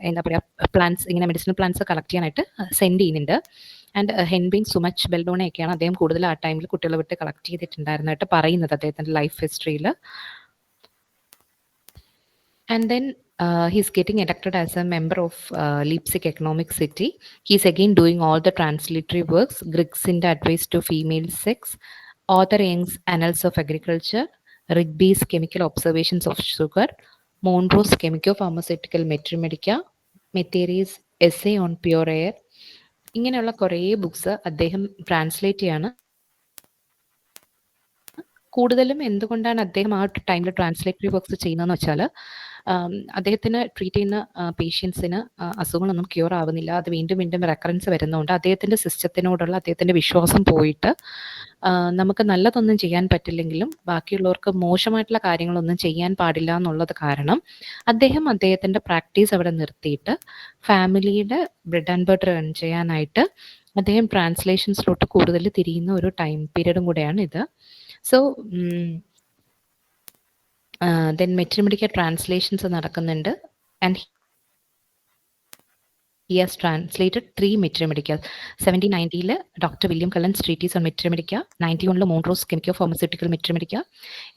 എന്താ പറയുക പ്ലാന്റ്സ്, ഇങ്ങനെ മെഡിസിനൽ പ്ലാന്റ്സ് കളക്ട് ചെയ്യാനായിട്ട് സെൻഡ് ചെയ്യുന്നുണ്ട്. ആൻഡ് ഹെൻബിൻ സുമച്ച് ബെൽഡോണയൊക്കെയാണ് അദ്ദേഹം കൂടുതൽ ആ ടൈമിൽ കുട്ടികളെ വിട്ട് കളക്ട് ചെയ്തിട്ടുണ്ടായിരുന്നായിട്ട് പറയുന്നത് അദ്ദേഹത്തിന്റെ ലൈഫ് ഹിസ്റ്ററിയിൽ. And then he's getting elected as a member of Leipzig Economic City. He's again doing all the translatory works, Griggs's Advice to Female Sex, Arthur Young's Annals of Agriculture, Rigby's Chemical Observations of Sugar, Monroe's Chemico-Pharmaceutical Metromedica, Mettey's Essay on Pure Air. ഇങ്ങനെയുള്ള കുറേ books അദ്ദേഹം translate ചെയ്യാണ്. കൂടുതലും എന്തുകൊണ്ടാണ് അദ്ദേഹം ആ ടൈമിൽ translatory works ചെയ്യുന്നതെന്ന് വെച്ചാൽ, അദ്ദേഹത്തിന് ട്രീറ്റ് ചെയ്യുന്ന പേഷ്യൻസിന് അസുഖങ്ങളൊന്നും ക്യൂർ ആവുന്നില്ല, അത് വീണ്ടും വീണ്ടും റെക്കറൻസ് വരുന്നതുകൊണ്ട് അദ്ദേഹത്തിൻ്റെ സിസ്റ്റത്തിനോടുള്ള അദ്ദേഹത്തിൻ്റെ വിശ്വാസം പോയിട്ട് നമുക്ക് നല്ലതൊന്നും ചെയ്യാൻ പറ്റില്ലെങ്കിലും ബാക്കിയുള്ളവർക്ക് മോശമായിട്ടുള്ള കാര്യങ്ങളൊന്നും ചെയ്യാൻ പാടില്ല എന്നുള്ളത് കാരണം അദ്ദേഹത്തിൻ്റെ പ്രാക്ടീസ് അവിടെ നിർത്തിയിട്ട് ഫാമിലിയുടെ ബ്രെഡ് ആൻഡ് ബട്ടർ ഏൺ ചെയ്യാനായിട്ട് അദ്ദേഹം ട്രാൻസ്ലേഷൻസിലോട്ട് കൂടുതൽ തിരിയുന്ന ഒരു ടൈം പീരീഡും കൂടെയാണ് ഇത്. സോ then മെട്രിമെഡിക്ക ട്രാൻസ്ലേഷൻസ് നടക്കുന്നുണ്ട്. And he has translated 3 Metromedicas. 1790 Dr. William Cullen's treatise on Metromedica, 91 Monroe's Chemico-Pharmaceutical Metromedica,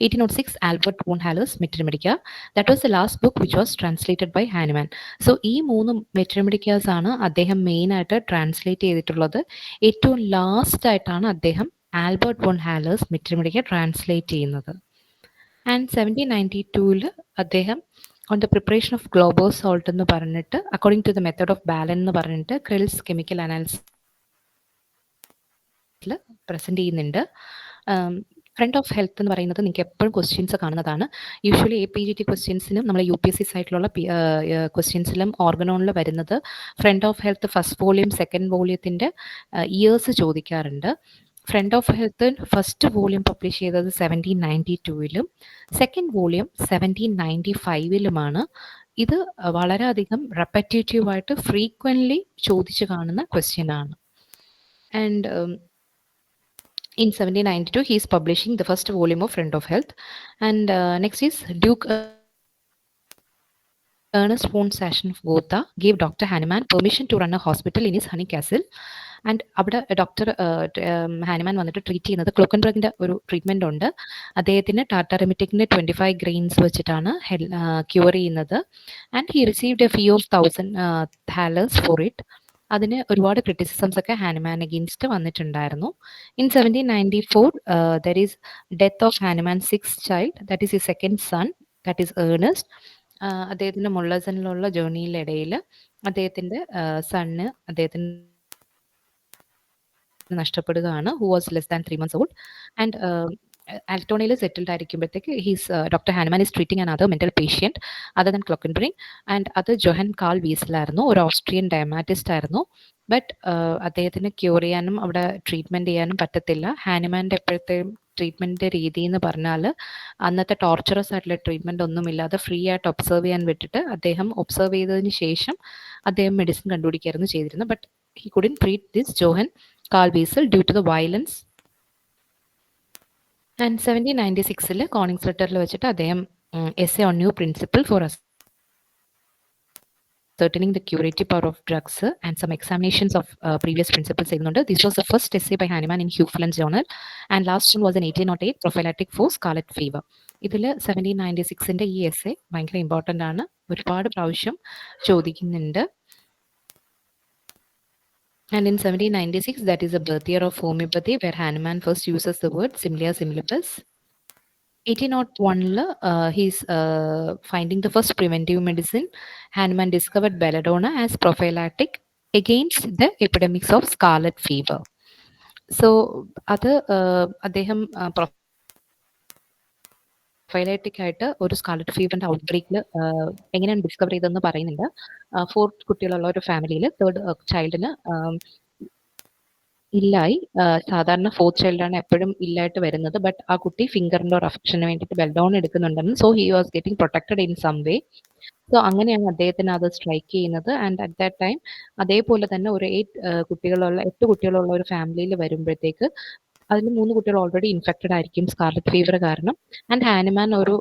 1806 Albert von Haller's Metromedica. That was the last book which was translated by Hahnemann. So ഈ 3 Metromedicas ആണ് അദ്ദേഹം main ആയിട്ട് translate ചെയ്തിട്ടുള്ളത്. ഏറ്റവും last ആയിട്ടാണ് അദ്ദേഹം Albert von ഹാലേഴ്സ് മെട്രിമെഡിക്ക translate ചെയ്യുന്നത്. And 1792 അദ്ദേഹം on the preparation of globose salt എന്ന് പറഞ്ഞിട്ട്, according to the method of Ballen എന്ന് പറഞ്ഞിട്ട് ക്രിൽസ് കെമിക്കൽ അനാലിസിസിൽ പ്രസന്റ് ചെയ്യുന്നുണ്ട്. ഫ്രണ്ട് ഓഫ് ഹെൽത്ത് എന്ന് പറയുന്നത് നിങ്ങൾക്ക് എപ്പോഴും ക്വസ്റ്റ്യൻസ് കാണുന്നതാണ്. യൂഷ്വലി APGT ക്വസ്റ്റ്യൻസിനും നമ്മൾ UPSC സൈറ്റിലുള്ള ക്വസ്റ്റ്യൻസിലും ഓർഗനോണിൽ വരുന്നത് friend of health first volume second വോളിയത്തിൻ്റെ ഇയേഴ്സ് ചോദിക്കാറുണ്ട്. Friend of health first volume publish ചെയ്തത് 1792 സെക്കൻഡ് വോളിയം 1795 ഇത് വളരെയധികം റെപ്പറ്റേറ്റീവായിട്ട് ഫ്രീക്വൻ്റ്ലി ചോദിച്ചു കാണുന്ന ക്വസ്റ്റ്യൻ ആണ്. And in 1792 he is publishing the first volume of Friend of Health. And next is Duke Ernest von Sachsen of Gotha gave Dr. Hahnemann permission to run a hospital in his honey castle. And അവിടെ doctor Hahnemann വന്നിട്ട് treat ചെയ്യുന്നത് ക്ലോക്കൻബർഗിൻ്റെ ഒരു treatment ഉണ്ട്. അദ്ദേഹത്തിന് ടാറ്റാറെമിറ്റിക്കിൻ്റെ 25 grains വെച്ചിട്ടാണ് cure ചെയ്യുന്നത്. And he received a fee of 1000 hallers for it. അതിന് ഒരുപാട് ക്രിറ്റിസിസംസ് ഒക്കെ ഹാനിമാൻ അഗെയിൻസ്റ്റ് വന്നിട്ടുണ്ടായിരുന്നു. In 1794 there is death of Hahnemann 6th child, that is he second son, that is Ernest. അദ്ദേഹത്തിൻ്റെ മുള്ളസനിലുള്ള ജേർണിയിലിടയിൽ അദ്ദേഹത്തിൻ്റെ സണ്ണ് അദ്ദേഹത്തിന് നഷ്ടപ്പെടുകയാണ്, who was less than 3 months old. And ആൽട്ടോണയിൽ സെറ്റിൽഡ് ആയിരിക്കുമ്പോഴത്തേക്ക് doctor Hahnemann is treating another mental patient other than Klockenbring. And അത് Johann Karl വീസലായിരുന്നു, ഒരു ഓസ്ട്രിയൻ ഡയമാറ്റിസ്റ്റ് ആയിരുന്നു. ബട്ട് അദ്ദേഹത്തിന് ക്യൂർ ചെയ്യാനും അവിടെ ട്രീറ്റ്മെൻറ്റ് ചെയ്യാനും പറ്റത്തില്ല. ഹാനിമാൻ്റെ എപ്പോഴത്തെ ട്രീറ്റ്മെൻറ്റ് രീതി എന്ന് പറഞ്ഞാൽ അന്നത്തെ ടോർച്ചറസ് ആയിട്ടുള്ള ട്രീറ്റ്മെൻറ്റ് ഒന്നുമില്ലാതെ ഫ്രീ ആയിട്ട് ഒബ്സർവ് ചെയ്യാൻ വിട്ടിട്ട് അദ്ദേഹം ഒബ്സർവ് ചെയ്തതിന് ശേഷം അദ്ദേഹം മെഡിസിൻ കണ്ടുപിടിക്കായിരുന്നു ചെയ്തിരുന്നത്. But he couldn't treat this Johann Carl Wiesel due to the violence. And 1796 കോണിങ്സ് ലെറ്ററിൽ വെച്ചിട്ട് അദ്ദേഹം essay on new principle for ascertaining the curative power of drugs and some examinations of previous principles ചെയ്യുന്നുണ്ട്. This was the first essay by Hahnemann in Hugh Flint's journal, and last one was in 1808 prophylactic for scarlet fever. ഇതിൽ 1796 ഈ essay ഭയങ്കര important ആണ്, ഒരുപാട് പ്രാവശ്യം ചോദിക്കുന്നുണ്ട്. And in 1796, that is the birth year of homeopathy, where Hahnemann first uses the word similia similibus. 1801, he's finding the first preventive medicine. Hahnemann discovered belladonna as prophylactic against the epidemics of scarlet fever. So അത് അദ്ദേഹം പ്രൊഫൈലൈറ്റിക് ആയിട്ട് ഒരു scarlet ഫീവറിന്റെ ഔട്ട്ബ്രേക്കിൽ എങ്ങനെയാണ് discover ചെയ്തതെന്ന് പറയുന്നുണ്ട്. 4 കുട്ടികളുള്ള ഒരു ഫാമിലിയിൽ 3rd ചൈൽഡിന് ഇല്ലായി. സാധാരണ 4th ചൈൽഡാണ് എപ്പോഴും ഇല്ലായിട്ട് വരുന്നത്. ബട്ട് ആ കുട്ടി ഫിംഗറിന്റെ ഒരു അഫക്ഷന് വേണ്ടിയിട്ട് ബെൽ ഡൗൺ എടുക്കുന്നുണ്ടെന്ന്. So he was getting protected in some way. So അങ്ങനെയാണ് അദ്ദേഹത്തിന് അത് സ്ട്രൈക്ക് ചെയ്യുന്നത്. ആൻഡ് അറ്റ് ദാറ്റ് ടൈം അതേപോലെ തന്നെ ഒരു 8 കുട്ടികളുള്ള ഒരു ഫാമിലിയിൽ വരുമ്പോഴത്തേക്ക് അതിൽ 3 കുട്ടികൾ ഓൾറെഡി ഇൻഫെക്റ്റഡ് ആയിരിക്കും സ്കാർലറ്റ് ഫീവർ കാരണം. ആൻഡ് ഹാനിമാൻ ഒരു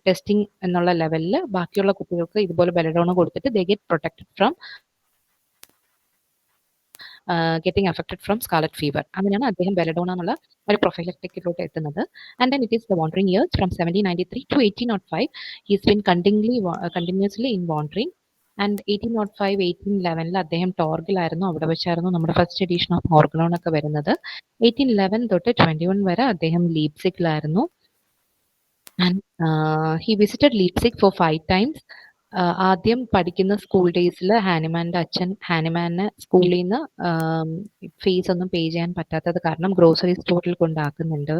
ടെസ്റ്റിംഗ് എന്നുള്ള ലെവലിൽ ബാക്കിയുള്ള കുട്ടികൾക്ക് ഇതുപോലെ ബെലഡോണ കൊടുത്തിട്ട് they get protected from getting affected from scarlet fever. അങ്ങനെയാണ് അദ്ദേഹം ബെലഡോണ എന്നുള്ള ഒരു പ്രൊഫൈലക്റ്റിക്കിലോട്ട് എത്തുന്നത്. And then it is the wandering years from 1793 to 1805. He's been continuously in wandering. And 1805, 1811 അദ്ദേഹം ടോർഗിലായിരുന്നു. അവിടെ വെച്ചായിരുന്നു നമ്മുടെ ഫസ്റ്റ് എഡീഷൻ ഓഫ് ഓർഗനോൺ ഒക്കെ വരുന്നത്. 1811 തൊട്ട് 21 വരെ അദ്ദേഹം ലീപ്സിക്കിലായിരുന്നു. And he visited Leipzig for 5 times. ആദ്യം പഠിക്കുന്ന സ്കൂൾ ഡേയ്സിൽ ഹാനിമാന്റെ അച്ഛൻ ഹാനിമാനെ സ്കൂളിൽ നിന്ന് ഫീസ് ഒന്നും പേ ചെയ്യാൻ പറ്റാത്തത് കാരണം ഗ്രോസറി സ്റ്റോറിൽ കൊണ്ടാക്കുന്നുണ്ട്.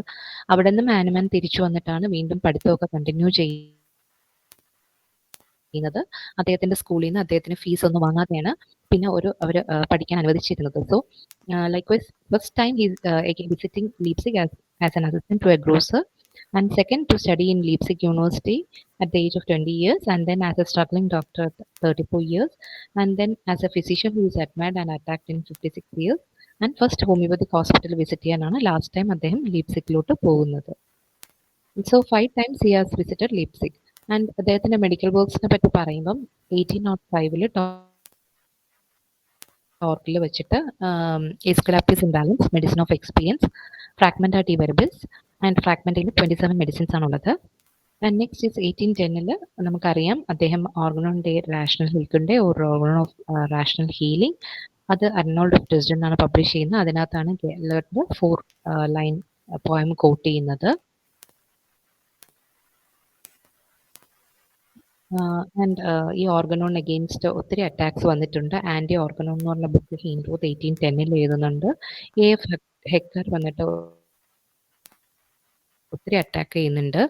അവിടെ നിന്നും ഹാനിമാൻ തിരിച്ചു വന്നിട്ടാണ് വീണ്ടും പഠിത്തമൊക്കെ കണ്ടിന്യൂ ചെയ്യുന്നത്. അദ്ദേഹത്തിന്റെ സ്കൂളിൽ നിന്ന് അദ്ദേഹത്തിന് ഫീസ് ഒന്നും വാങ്ങാതെയാണ് പിന്നെ അവർ പഠിക്കാൻ അനുവദിച്ചിരുന്നത്. So likewise first time he's visiting Leipzig as an assistant to a grocer, and second to study in Leipzig University at the age of 20 years, and then as a struggling doctor at 34 years, and then as a physician who is admired and attacked in 56 years, and first homeopathic hospital visit ചെയ്യാനാണ് last time അദ്ദേഹം ലീപ്സിക്കിലോട്ട് പോകുന്നത്. So 5 times he has visited Leipzig. And അദ്ദേഹത്തിന്റെ medical വർക്ക്സിനെ പറ്റി പറയുമ്പം 1805 ടോർക്കിൽ വെച്ചിട്ട് Aesculapius imbalance, medicine of experience, ഫ്രാഗ്മെന്റാ ടി വെർബിൾസ് ആൻഡ് ഫ്രാഗ്മെന്റയിൽ 27 മെഡിസിൻസ് ആണുള്ളത്. ആൻഡ് നെക്സ്റ്റ് ഈസ് 1810 നമുക്കറിയാം അദ്ദേഹം ഓർഗനോൺ ഡേ രാഷണൽ ഹെൽത്തിന്റെ ഒരു ഓർഗനോൺ ഓഫ് രാഷണൽ ഹീലിംഗ്, അത് അർണോൾഡ് ഓഫ് ഡ്രെസ്ഡൻ ആണ് പബ്ലിഷ് ചെയ്യുന്നത്. അതിനകത്താണ് ഗെല്ലറിന്റെ 4 ലൈൻ പോയം കോട്ട് ചെയ്യുന്നത്. ആൻഡ് ഈ ഓർഗനോൺ അഗെയിൻസ്റ്റ് ഒത്തിരി അറ്റാക്സ് വന്നിട്ടുണ്ട്. ആന്റി ഓർഗനോൺ എന്ന് പറഞ്ഞ ബുക്ക് ഹീൻറോത്ത് 1810 എഴുതുന്നുണ്ട്. A.F. ഹെക്കർ വന്നിട്ട് ഒത്തിരി അറ്റാക്ക് ചെയ്യുന്നുണ്ട്.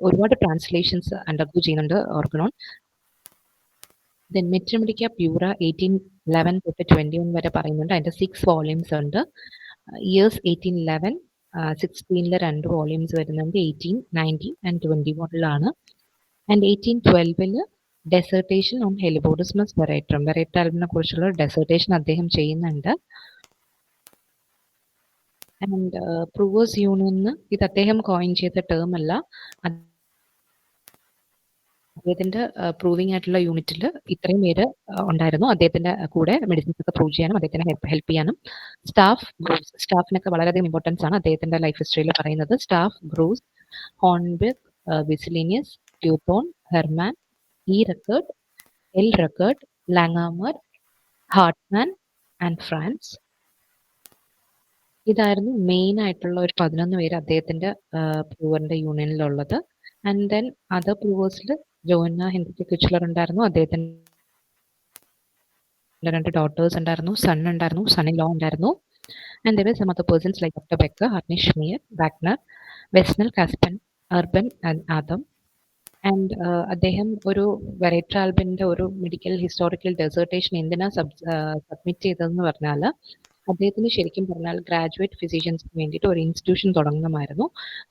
ഒരുപാട് ട്രാൻസ്ലേഷൻസ് അണ്ടർഗോ ചെയ്യുന്നുണ്ട് ഓർഗനോൺ. ദെൻ മെട്രിമെഡിക്ക പ്യൂറ 1811 തൊട്ട് 21 വരെ പറയുന്നുണ്ട്. അതിന്റെ 6 volumes ഉണ്ട്. ഇയേഴ്സ് 1811, 16 2 volumes വരുന്നുണ്ട്. 18, 19 and 21 ആൻഡ് 1812 ഡെസേർട്ടേഷൻ ഓൺ ഹെലിബോഡിസ്മസ് വെറൈറ്റം, വെറൈറ്റാൽബിനെ കുറിച്ചുള്ള ഡെസേർട്ടേഷൻ അദ്ദേഹം ചെയ്യുന്നുണ്ട്. ആൻഡ് പ്രൂവേഴ്സ് യൂണിയൻ ഇത് അദ്ദേഹം കോയിൻ ചെയ്ത ടേം അല്ല, അദ്ദേഹത്തിന്റെ പ്രൂവിംഗ് ആയിട്ടുള്ള യൂണിറ്റിൽ ഇത്രയും പേര് ഉണ്ടായിരുന്നു. അദ്ദേഹത്തിന്റെ കൂടെ മെഡിസിൻസ് ഒക്കെ പ്രൂവ് ചെയ്യാനും അദ്ദേഹത്തിനെ ഹെൽപ്പ് ചെയ്യാനും. സ്റ്റാഫിനൊക്കെ വളരെയധികം ഇമ്പോർട്ടൻസ് ആണ് അദ്ദേഹത്തിന്റെ ലൈഫ് ഹിസ്റ്ററിയിൽ പറയുന്നത്. Stapf, Bruce, Hornburg, Wislicenus, Teuthorn, Herrmann, E Ruckert, L Ruckert, Langhammer, Hartmann and Franz. ഇതായിരുന്നു മെയിൻ ആയിട്ടുള്ള ഒരു 11 പേര് അദ്ദേഹത്തിന്റെ പ്രൂവറിന്റെ യൂണിയനിലുള്ളത്. ആൻഡ് ദെൻ അതർ പ്രൂവേഴ്സിൽ ജോന്ന ഹെൻറിക്ക് കിച്ച്ലർ ഉണ്ടായിരുന്നു. അദ്ദേഹത്തിന്റെ 2 ഡോട്ടേഴ്സ് ഉണ്ടായിരുന്നു, സൺ ഉണ്ടായിരുന്നു, സൺ ഇൻ ലോ ഉണ്ടായിരുന്നു. And there were some other persons like Dr. Becker, Harnisch, Schmier, Wagner, Wesnell, Caspen, Urban and Adam. And അദ്ദേഹം ഒരു വെറൈട്രാൽബിന്റെ ഒരു മെഡിക്കൽ ഹിസ്റ്റോറിക്കൽ ഡെസേർട്ടേഷൻ എന്തിനാ സബ്മിറ്റ് ചെയ്തതെന്ന് പറഞ്ഞാൽ അദ്ദേഹത്തിന് ശരിക്കും പറഞ്ഞാൽ ഗ്രാജുവേറ്റ് ഫിസിഷ്യൻസിന് വേണ്ടിയിട്ട് ഒരു ഇൻസ്റ്റിറ്റ്യൂഷൻ തുടങ്ങണമായിരുന്നു.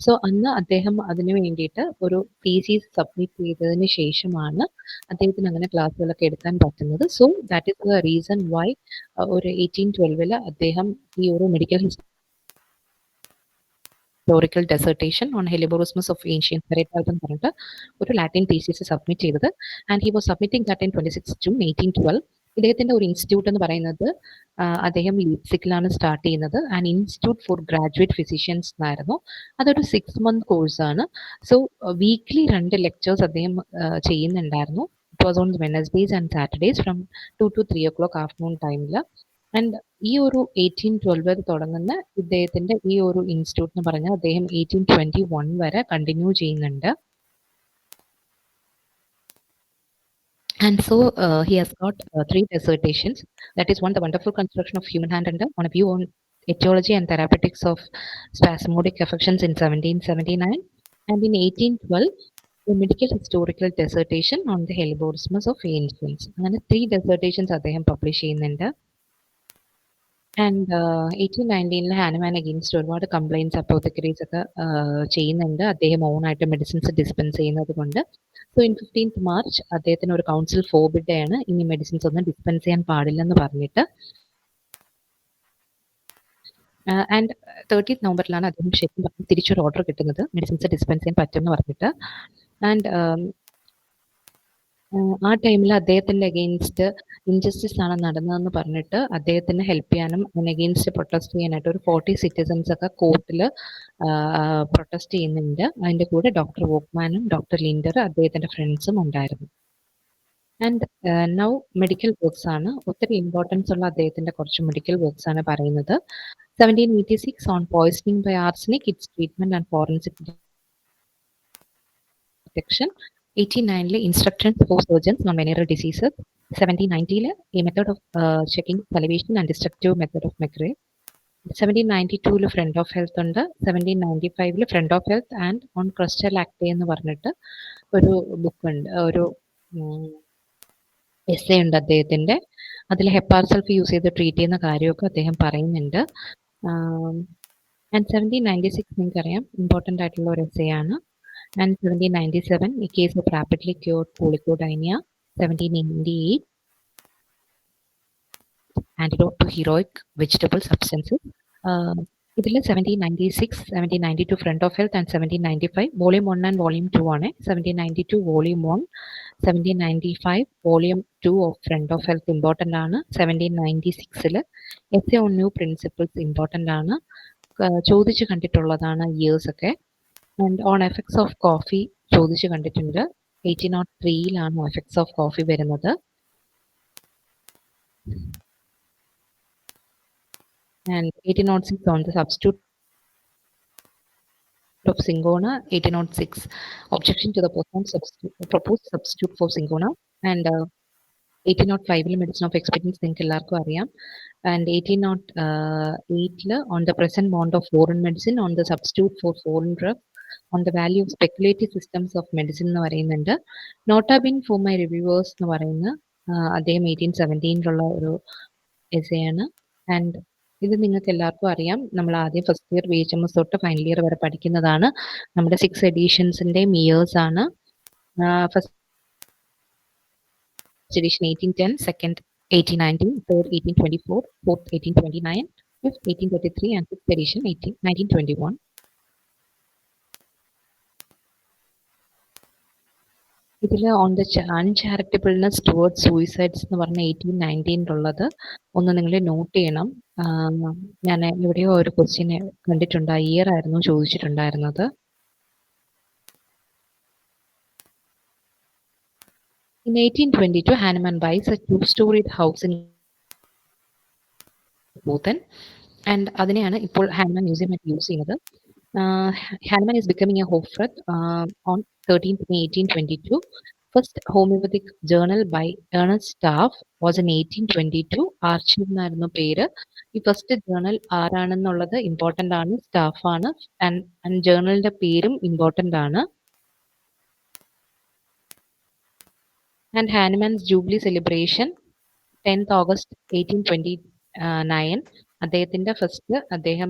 സോ അന്ന് അദ്ദേഹം അതിന് വേണ്ടിയിട്ട് ഒരു തീസിസ് സബ്മിറ്റ് ചെയ്തതിന് ശേഷമാണ് അദ്ദേഹത്തിന് അങ്ങനെ ക്ലാസ്സുകളൊക്കെ എടുക്കാൻ പറ്റുന്നത്. So that is the reason why ഒരു 1812 അദ്ദേഹം ഈ ഒരു medical historical dissertation on helleborism of ancient വെറൈറ്റാൽബ് എന്ന് പറഞ്ഞിട്ട് ഒരു ലാറ്റിൻ തീസിസ് സബ്മിറ്റ് ചെയ്തത്. And he was submitting that in 26 June 1812. ഇദ്ദേഹത്തിന്റെ ഒരു ഇൻസ്റ്റിറ്റ്യൂട്ട് എന്ന് പറയുന്നത് അദ്ദേഹം ലീപ്സിക്കിലാണ് സ്റ്റാർട്ട് ചെയ്യുന്നത്. And institute for graduate physicians എന്നായിരുന്നു. അതൊരു 6 month കോഴ്സാണ്. സോ വീക്ക്ലി 2 lectures അദ്ദേഹം ചെയ്യുന്നുണ്ടായിരുന്നു. It was on Wednesdays and Saturdays from 2 to 3 o'clock afternoon ടൈമിൽ. ആൻഡ് ഈ ഒരു 1812 തുടങ്ങുന്ന ഇദ്ദേഹത്തിന്റെ ഈ ഒരു ഇൻസ്റ്റിറ്റ്യൂട്ട് എന്ന് പറഞ്ഞാൽ അദ്ദേഹം 1821 വരെ കണ്ടിന്യൂ ചെയ്യുന്നുണ്ട്. And so he has got 3 dissertations. That is one, the wonderful construction of human hand, and on a view on etiology and therapeutics of spasmodic affections in 1779, and in 1812 a medical historical dissertation on the Helleborismus of ancients. അങ്ങനെ 3 dissertations അദ്ദേഹം publish ചെയ്യുന്നുണ്ട്. And 1819 ഹാനുമാൻ against ഒരുപാട് complaints അപ്പോത്തക്കറീസ് ഒക്കെ ചെയ്യുന്നുണ്ട്, അദ്ദേഹം ഓണായിട്ട് medicines dispense ചെയ്യുന്നത് കൊണ്ട്. So in 15th March അദ്ദേഹത്തിന് ഒരു കൗൺസിൽ ഫോർബിഡാണ് ഇനി മെഡിസിൻസ് ഒന്നും ഡിസ്പെൻസ് ചെയ്യാൻ പാടില്ലെന്ന് പറഞ്ഞിട്ട്. ആൻഡ് 30th November അദ്ദേഹം ശരിക്കും തിരിച്ചൊരു ഓർഡർ കിട്ടുന്നത് മെഡിസിൻസ് ഡിസ്പെൻസ് ചെയ്യാൻ പറ്റുമെന്ന് പറഞ്ഞിട്ട്. ആൻഡ് ആ ടൈമിൽ അദ്ദേഹത്തിന്റെ അഗെയിൻസ്റ്റ് ഇൻജസ്റ്റിസ് ആണ് നടന്നതെന്ന് പറഞ്ഞിട്ട് അദ്ദേഹത്തിന് ഹെൽപ്പ് ചെയ്യാനും അതിന് അഗെയിൻസ്റ്റ് പ്രൊട്ടസ്റ്റ് ചെയ്യാനായിട്ട് ഒരു 40 സിറ്റിസൺസ് ഒക്കെ കോർട്ടിൽ പ്രൊട്ടസ്റ്റ് ചെയ്യുന്നുണ്ട്. അതിന്റെ കൂടെ ഡോക്ടർ വോക്മാനും ഡോക്ടർ ലിൻഡർ അദ്ദേഹത്തിന്റെ ഫ്രണ്ട്സും ഉണ്ടായിരുന്നു. ആൻഡ് നൗ മെഡിക്കൽ വർക്ക്സ് ആണ്, ഒത്തിരി ഇമ്പോർട്ടൻസ് ഉള്ള അദ്ദേഹത്തിന്റെ കുറച്ച് മെഡിക്കൽ വർക്ക്സ് ആണ് പറയുന്നത്. 1786 on poisoning by arsenic, its treatment and forensic detection. 1809 Instructions for Surgeons on Venereal Diseases. 1790 a method of checking salivation and destructive method of McRae. 1792 Friend of Health ഉണ്ട്. 1795 Friend of Health and on Crustal Lactae എന്ന് പറഞ്ഞിട്ട് ഒരു book ഉണ്ട്, ഒരു essay ഉണ്ട് അദ്ദേഹത്തിന്റെ. അതിൽ hepar സൾഫ് use ചെയ്ത് ട്രീറ്റ് ചെയ്യുന്ന കാര്യമൊക്കെ അദ്ദേഹം പറയുന്നുണ്ട്. ആൻഡ് 1796 നിങ്ങൾക്കറിയാം ഇമ്പോർട്ടൻ്റ് ആയിട്ടുള്ള ഒരു എസ്സേ ആണ്. And 1797 a case of rapidly cured polycythemia. 1798 antidote to heroic vegetable substances. ഇതിൽ 1796, 1792 Friend of Health and 1795 Volume 1 and Volume 2 ആണ്. 1792 Volume 1, 1795 Volume 2 of Friend of Health important ആണ്. 1796 Essay on New Principles important ആണ്, ചോദിച്ചു കണ്ടിട്ടുള്ളതാണ് years ഒക്കെ. And on effects of coffee ചോദിച്ചു കണ്ടിട്ടുണ്ട്. 1803 effects of coffee വരുന്നത്. And 1806 on the substitute of Syngona. 1806 objection to the proposed substitute for Syngona. And 1805 medicine of experience നിങ്ങൾക്ക് എല്ലാവർക്കും അറിയാം. And 1808 on the present bond of foreign medicine on the substitute for foreign drug on the value of speculative systems of medicine എന്ന് പറയുന്നുണ്ട്. നോട്ടാ bin for my reviewers എന്ന് പറയുന്ന അദ്ദേഹം 1817 ഒരു essay ആണ്. ആൻഡ് ഇത് നിങ്ങൾക്ക് എല്ലാവർക്കും അറിയാം, നമ്മൾ ആദ്യം ഫസ്റ്റ് ഇയർ VHMS തൊട്ട് ഫൈനൽ ഇയർ വരെ പഠിക്കുന്നതാണ്. നമ്മുടെ 6 എഡീഷൻസിൻ്റെയും ഇയേഴ്സ് ആണ്. First edition 1810, second 1819, third 1824, fourth 1829, fifth 1833 and sixth edition 1921. ഇതിൽ ഓൺ ദ അൺചാരിറ്റബിൾനെസ് ടുവേർഡ്സ് സൂയിസൈഡ്സ് എന്ന് പറഞ്ഞ 1819 ഒന്ന് നിങ്ങൾ നോട്ട് ചെയ്യണം. ഞാൻ എവിടെയോ ഒരു ക്വസ്റ്റ്യൻ കണ്ടിട്ടുണ്ട്, ആ ഇയർ ആയിരുന്നു ചോദിച്ചിട്ടുണ്ടായിരുന്നത്. In 1822, Hahnemann buys a 2-storied house in Boden, and അതിനെയാണ് ഇപ്പോൾ ഹാനുമാൻ മ്യൂസിയം ആയിട്ട് യൂസ് ചെയ്യുന്നത്. Hahnemann is becoming a Hofrath on 13th May 1822. First homeopathic journal by Ernest Staff was in 1822. Archive എന്നായിരുന്നു പേര്. ഈ ഫസ്റ്റ് ജേർണൽ ആരാണെന്നുള്ളത് ഇമ്പോർട്ടൻ്റ് ആണ്, staff ആണ്. And ജേർണലിന്റെ പേരും ഇമ്പോർട്ടൻ്റ് ആണ്. And Hahnemann's Jubilee celebration 10th August 1829. അദ്ദേഹത്തിന്റെ ഫസ്റ്റ് അദ്ദേഹം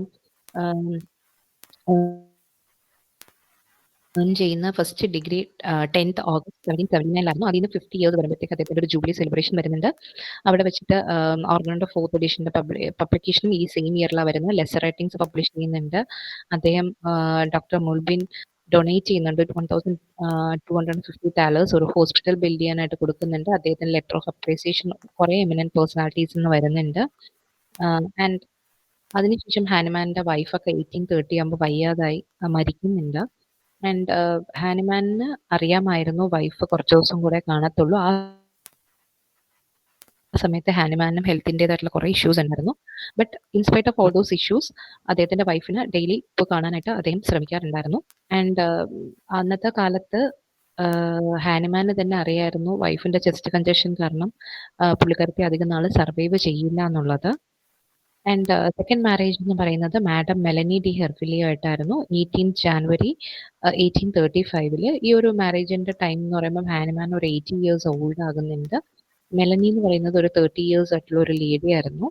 ചെയ്യുന്ന ഫസ്റ്റ് ഡിഗ്രി 10th August 1779 അതിന് 50 years വരുമ്പോഴത്തേക്ക് അദ്ദേഹത്തിന്റെ ഒരു ജൂബിലി സെലിബ്രേഷൻ വരുന്നുണ്ട്. അവിടെ വെച്ചിട്ട് ഓർഗനോന്റെ 4th എഡിഷന്റെ പബ്ലിക്കേഷനും ഈ സെയിം ഇയറിലാണ് വരുന്നത്. ലെസർ റൈറ്റിംഗ്സ് പബ്ലിഷ് ചെയ്യുന്നുണ്ട്. അദ്ദേഹം ഡോക്ടർ മുൾബിൻ ഡൊണേറ്റ് ചെയ്യുന്നുണ്ട്. 1250 thalers ഒരു ഹോസ്പിറ്റൽ ബിൽഡ് ചെയ്യാനായിട്ട് കൊടുക്കുന്നുണ്ട്. അദ്ദേഹത്തിന് ലെറ്റർ ഓഫ് അപ്രീസിയേഷൻ കുറെ എമിനന്റ് പേഴ്സണാലിറ്റീസ് നിന്ന് വരുന്നുണ്ട്. ആൻഡ് അതിനുശേഷം ഹാനുമാന്റെ വൈഫൊക്കെ 1830 ആകുമ്പോൾ വയ്യാതായി മരിക്കുന്നുണ്ട്. ആൻഡ് ഹാനുമാനിന് അറിയാമായിരുന്നു വൈഫ് കുറച്ച് ദിവസം കൂടെ കാണത്തുള്ളൂ. ആ സമയത്ത് ഹാനുമാനും ഹെൽത്തിൻ്റെതായിട്ടുള്ള കുറേ ഇഷ്യൂസ് ഉണ്ടായിരുന്നു. But in spite of all those issues അദ്ദേഹത്തിന്റെ വൈഫിന് ഡെയിലി ഇപ്പോൾ കാണാനായിട്ട് അദ്ദേഹം ശ്രമിക്കാറുണ്ടായിരുന്നു. ആൻഡ് അന്നത്തെ കാലത്ത് ഹാനിമാന് തന്നെ അറിയായിരുന്നു വൈഫിന്റെ ചെസ്റ്റ് കഞ്ചഷൻ കാരണം പുള്ളിക്കാരത്തി അധികം നാൾ സർവൈവ് ചെയ്യില്ല എന്നുള്ളത്. ആൻഡ് സെക്കൻഡ് മാരേജ് എന്ന് പറയുന്നത് മാഡം മെലനി ഡി ഹെർഫിലിയോ ആയിട്ടായിരുന്നു 18 ജാനുവരി 1835. ഈ ഒരു മാരേജിന്റെ ടൈം എന്ന് പറയുമ്പോൾ ഹാനിമാൻ ഒരു 80 ഇയേഴ്സ് ഓൾഡ് ആകുന്നുണ്ട്. മെലനി എന്ന് പറയുന്നത് ഒരു 30 ഇയേഴ്സ് ആയിട്ടുള്ള ഒരു ലേഡി ആയിരുന്നു.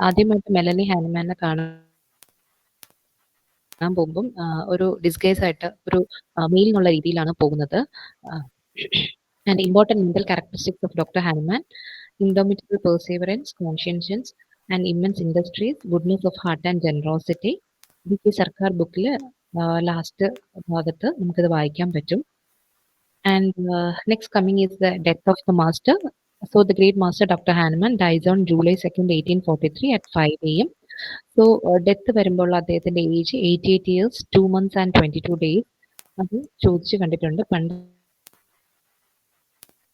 ആദ്യമായിട്ട് മെലനി ഹാനിമാനെ കാണാൻ പോകുമ്പം ഒരു ഡിസ്ഗൈസ് ആയിട്ട് ഒരു മെയിൽ എന്നുള്ള രീതിയിലാണ് പോകുന്നത്. And important mental characteristics of doctor Hahnemann: indomitable perseverance, conscientiousness and immense industries, goodness of heart and generosity. ഈ സർക്കാർ ബുക്കിൽ ലാസ്റ്റ് ഭാഗത്ത് നമുക്കിത് വായിക്കാൻ പറ്റും. And next coming is the death of the master. So the great master Dr. Hahnemann dies on July 2nd, 1843 at 5 a.m. So death വരുമ്പോൾ അദ്ദേഹത്തിന്റെ age 88 years 2 months and 22 days. അത് ചോദിച്ചു കണ്ടിട്ടുണ്ട് പണ്ട്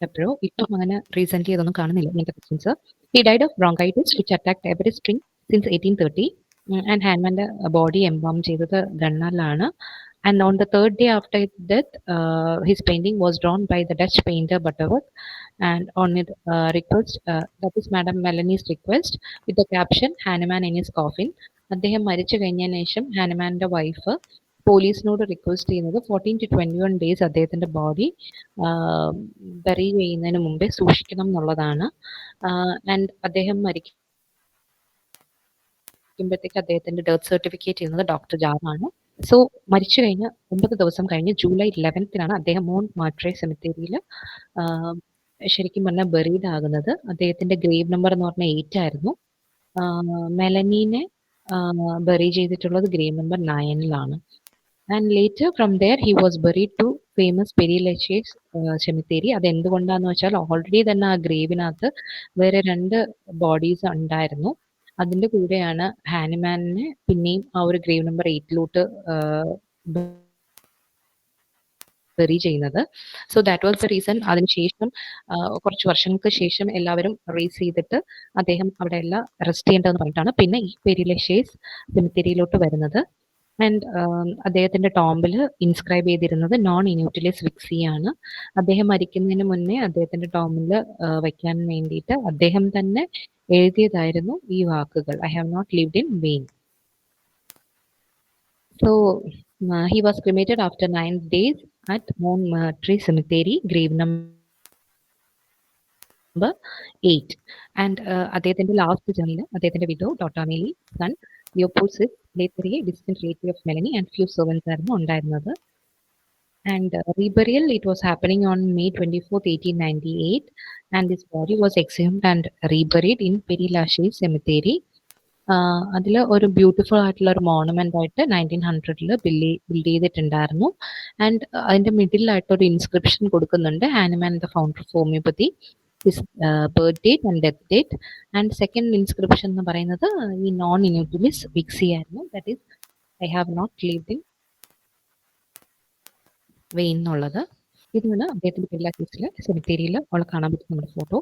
എപ്പോഴോ. ഇപ്പം അങ്ങനെ റീസെന്റ് ഇതൊന്നും കാണുന്നില്ല ഇങ്ങനത്തെ questions. He died of bronchitis which attacked every spring since 1830. And ഹാൻമാന്റെ ബോഡി എംബാം ചെയ്തത് ഗണ്ണറിലാണ്. And on the third day after his death, his painting was drawn by the Dutch painter Butterworth, and on it request, that is Madam Melanie's request, with the caption "Hahnemann in his coffin." അദ്ദേഹം മരിച്ചു കഴിഞ്ഞതിന് ശേഷം ഹാനിമാന്റെ wife പോലീസിനോട് request ചെയ്യുന്നത് 14 to 21 days അദ്ദേഹത്തിന്റെ body bury ചെയ്യുന്നതിന് മുമ്പേ സൂക്ഷിക്കണം എന്നുള്ളതാണ്. ആൻഡ് അദ്ദേഹം മരിക്കുമ്പോഴത്തേക്ക് അദ്ദേഹത്തിന്റെ ഡെത്ത് സർട്ടിഫിക്കറ്റ് ചെയ്യുന്നത് ഡോക്ടർ ജാറാണ്. സോ മരിച്ചു കഴിഞ്ഞ് 9 ദിവസം കഴിഞ്ഞ് ജൂലൈ 11th അദ്ദേഹം മോണ്ട് മാർട്രെ സെമിത്തേരിയിൽ ശരിക്കും പറഞ്ഞാൽ ബറീഡ് ആകുന്നത്. അദ്ദേഹത്തിന്റെ ഗ്രേവ് നമ്പർ എന്ന് പറഞ്ഞാൽ 8 ആയിരുന്നു. മെലനീനെ ബറി ചെയ്തിട്ടുള്ളത് ഗ്രേവ് നമ്പർ 9ലാണ്. And later from there he was buried to famous Pere Lachaise cemetery. അത് എന്തുകൊണ്ടാന്ന് വെച്ചാൽ ഓൾറെഡി തന്നെ ആ ഗ്രേവിനകത്ത് വേറെ 2 ബോഡീസ് ഉണ്ടായിരുന്നു. അതിന്റെ കൂടെയാണ് ഹാനിമാനെ പിന്നെയും ആ ഒരു ഗ്രേവ് നമ്പർ 8ലോട്ട് ബറി ചെയ്യുന്നത്. So that was the reason. അതിനുശേഷം കുറച്ച് വർഷങ്ങൾക്ക് ശേഷം എല്ലാവരും റേസ് ചെയ്തിട്ട് അദ്ദേഹം അവിടെ എല്ലാം അറസ്റ്റ് ചെയ്യേണ്ടതെന്ന് പറഞ്ഞിട്ടാണ് പിന്നെ ഈ പെരിലഷേസ് സെമിത്തേരിയിലോട്ട് വരുന്നത്. ആൻഡ് അദ്ദേഹത്തിന്റെ ടോംബിൽ ഇൻസ്ക്രൈബ് ചെയ്തിരുന്നത് നോൺ ഇനൂട്ടിലിസ് വിക്സി ആണ്. അദ്ദേഹം മരിക്കുന്നതിന് മുന്നേ അദ്ദേഹത്തിന്റെ ടോംബിൽ വയ്ക്കാൻ വേണ്ടിയിട്ട് അദ്ദേഹം തന്നെ എഴുതിയതായിരുന്നു ഈ വാക്കുകൾ: "I have not lived in vain." So he was cremated after 9 days at Montmartre Cemetery, grave number 8. And അദ്ദേഹത്തിന്റെ ലാസ്റ്റ് ജേർണിയിൽ അദ്ദേഹത്തിന്റെ widow doctor Amelie, son Leopold, lately distant relative of Melanie and few servants ആയിരുന്നു ഉണ്ടായിരുന്നത്. And reburial, it was happening on May 24th, 1898, and his body was exhumed and reburied in Père Lachaise Cemetery. അതിൽ ഒരു beautiful ആയിട്ടുള്ള ഒരു monument ആയിട്ട് 1900 build ചെയ്തിട്ടുണ്ടായിരുന്നു. And അതിന്റെ മിഡിലായിട്ട് ഒരു ഇൻസ്ക്രിപ്ഷൻ കൊടുക്കുന്നുണ്ട്: "Hahnemann the founder of homoeopathy, his birth date and death date." And second inscription എന്ന് പറയുന്നത് ഈ നോൺ ഇനൂട്ടിലിസ് വിക്സി ആയിരുന്നു. That is "I have not lived in vain" എന്നുള്ളത്. ഇതാണ് അദ്ദേഹത്തിന്റെ പെരില കേസിലെ സെമിത്തേരിയിൽ അവളെ കാണാൻ പറ്റുന്ന നമ്മുടെ photo.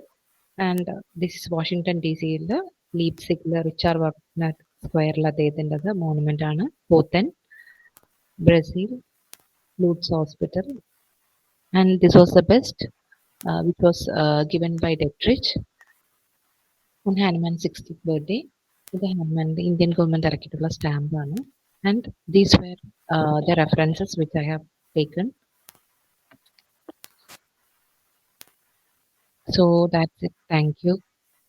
And this is Washington DC-യിൽ ലീപ്സിഗില് റിച്ചാർഡ് വാഗ്നർ സ്ക്വയറിൽ അദ്ദേഹത്തിൻ്റെത് മോണുമെന്റ് ആണ്. പോത്തൻ, Brazil, Lutz hospital. And this was the bust which was given by Dietrich on Hahnemann 60th birthday. ഇത് ഹാനിമാൻ്റെ ഇന്ത്യൻ ഗവൺമെന്റ് ഇറക്കിയിട്ടുള്ള സ്റ്റാമ്പാണ്. And these were the references which I have taken. So that's it. Thank you.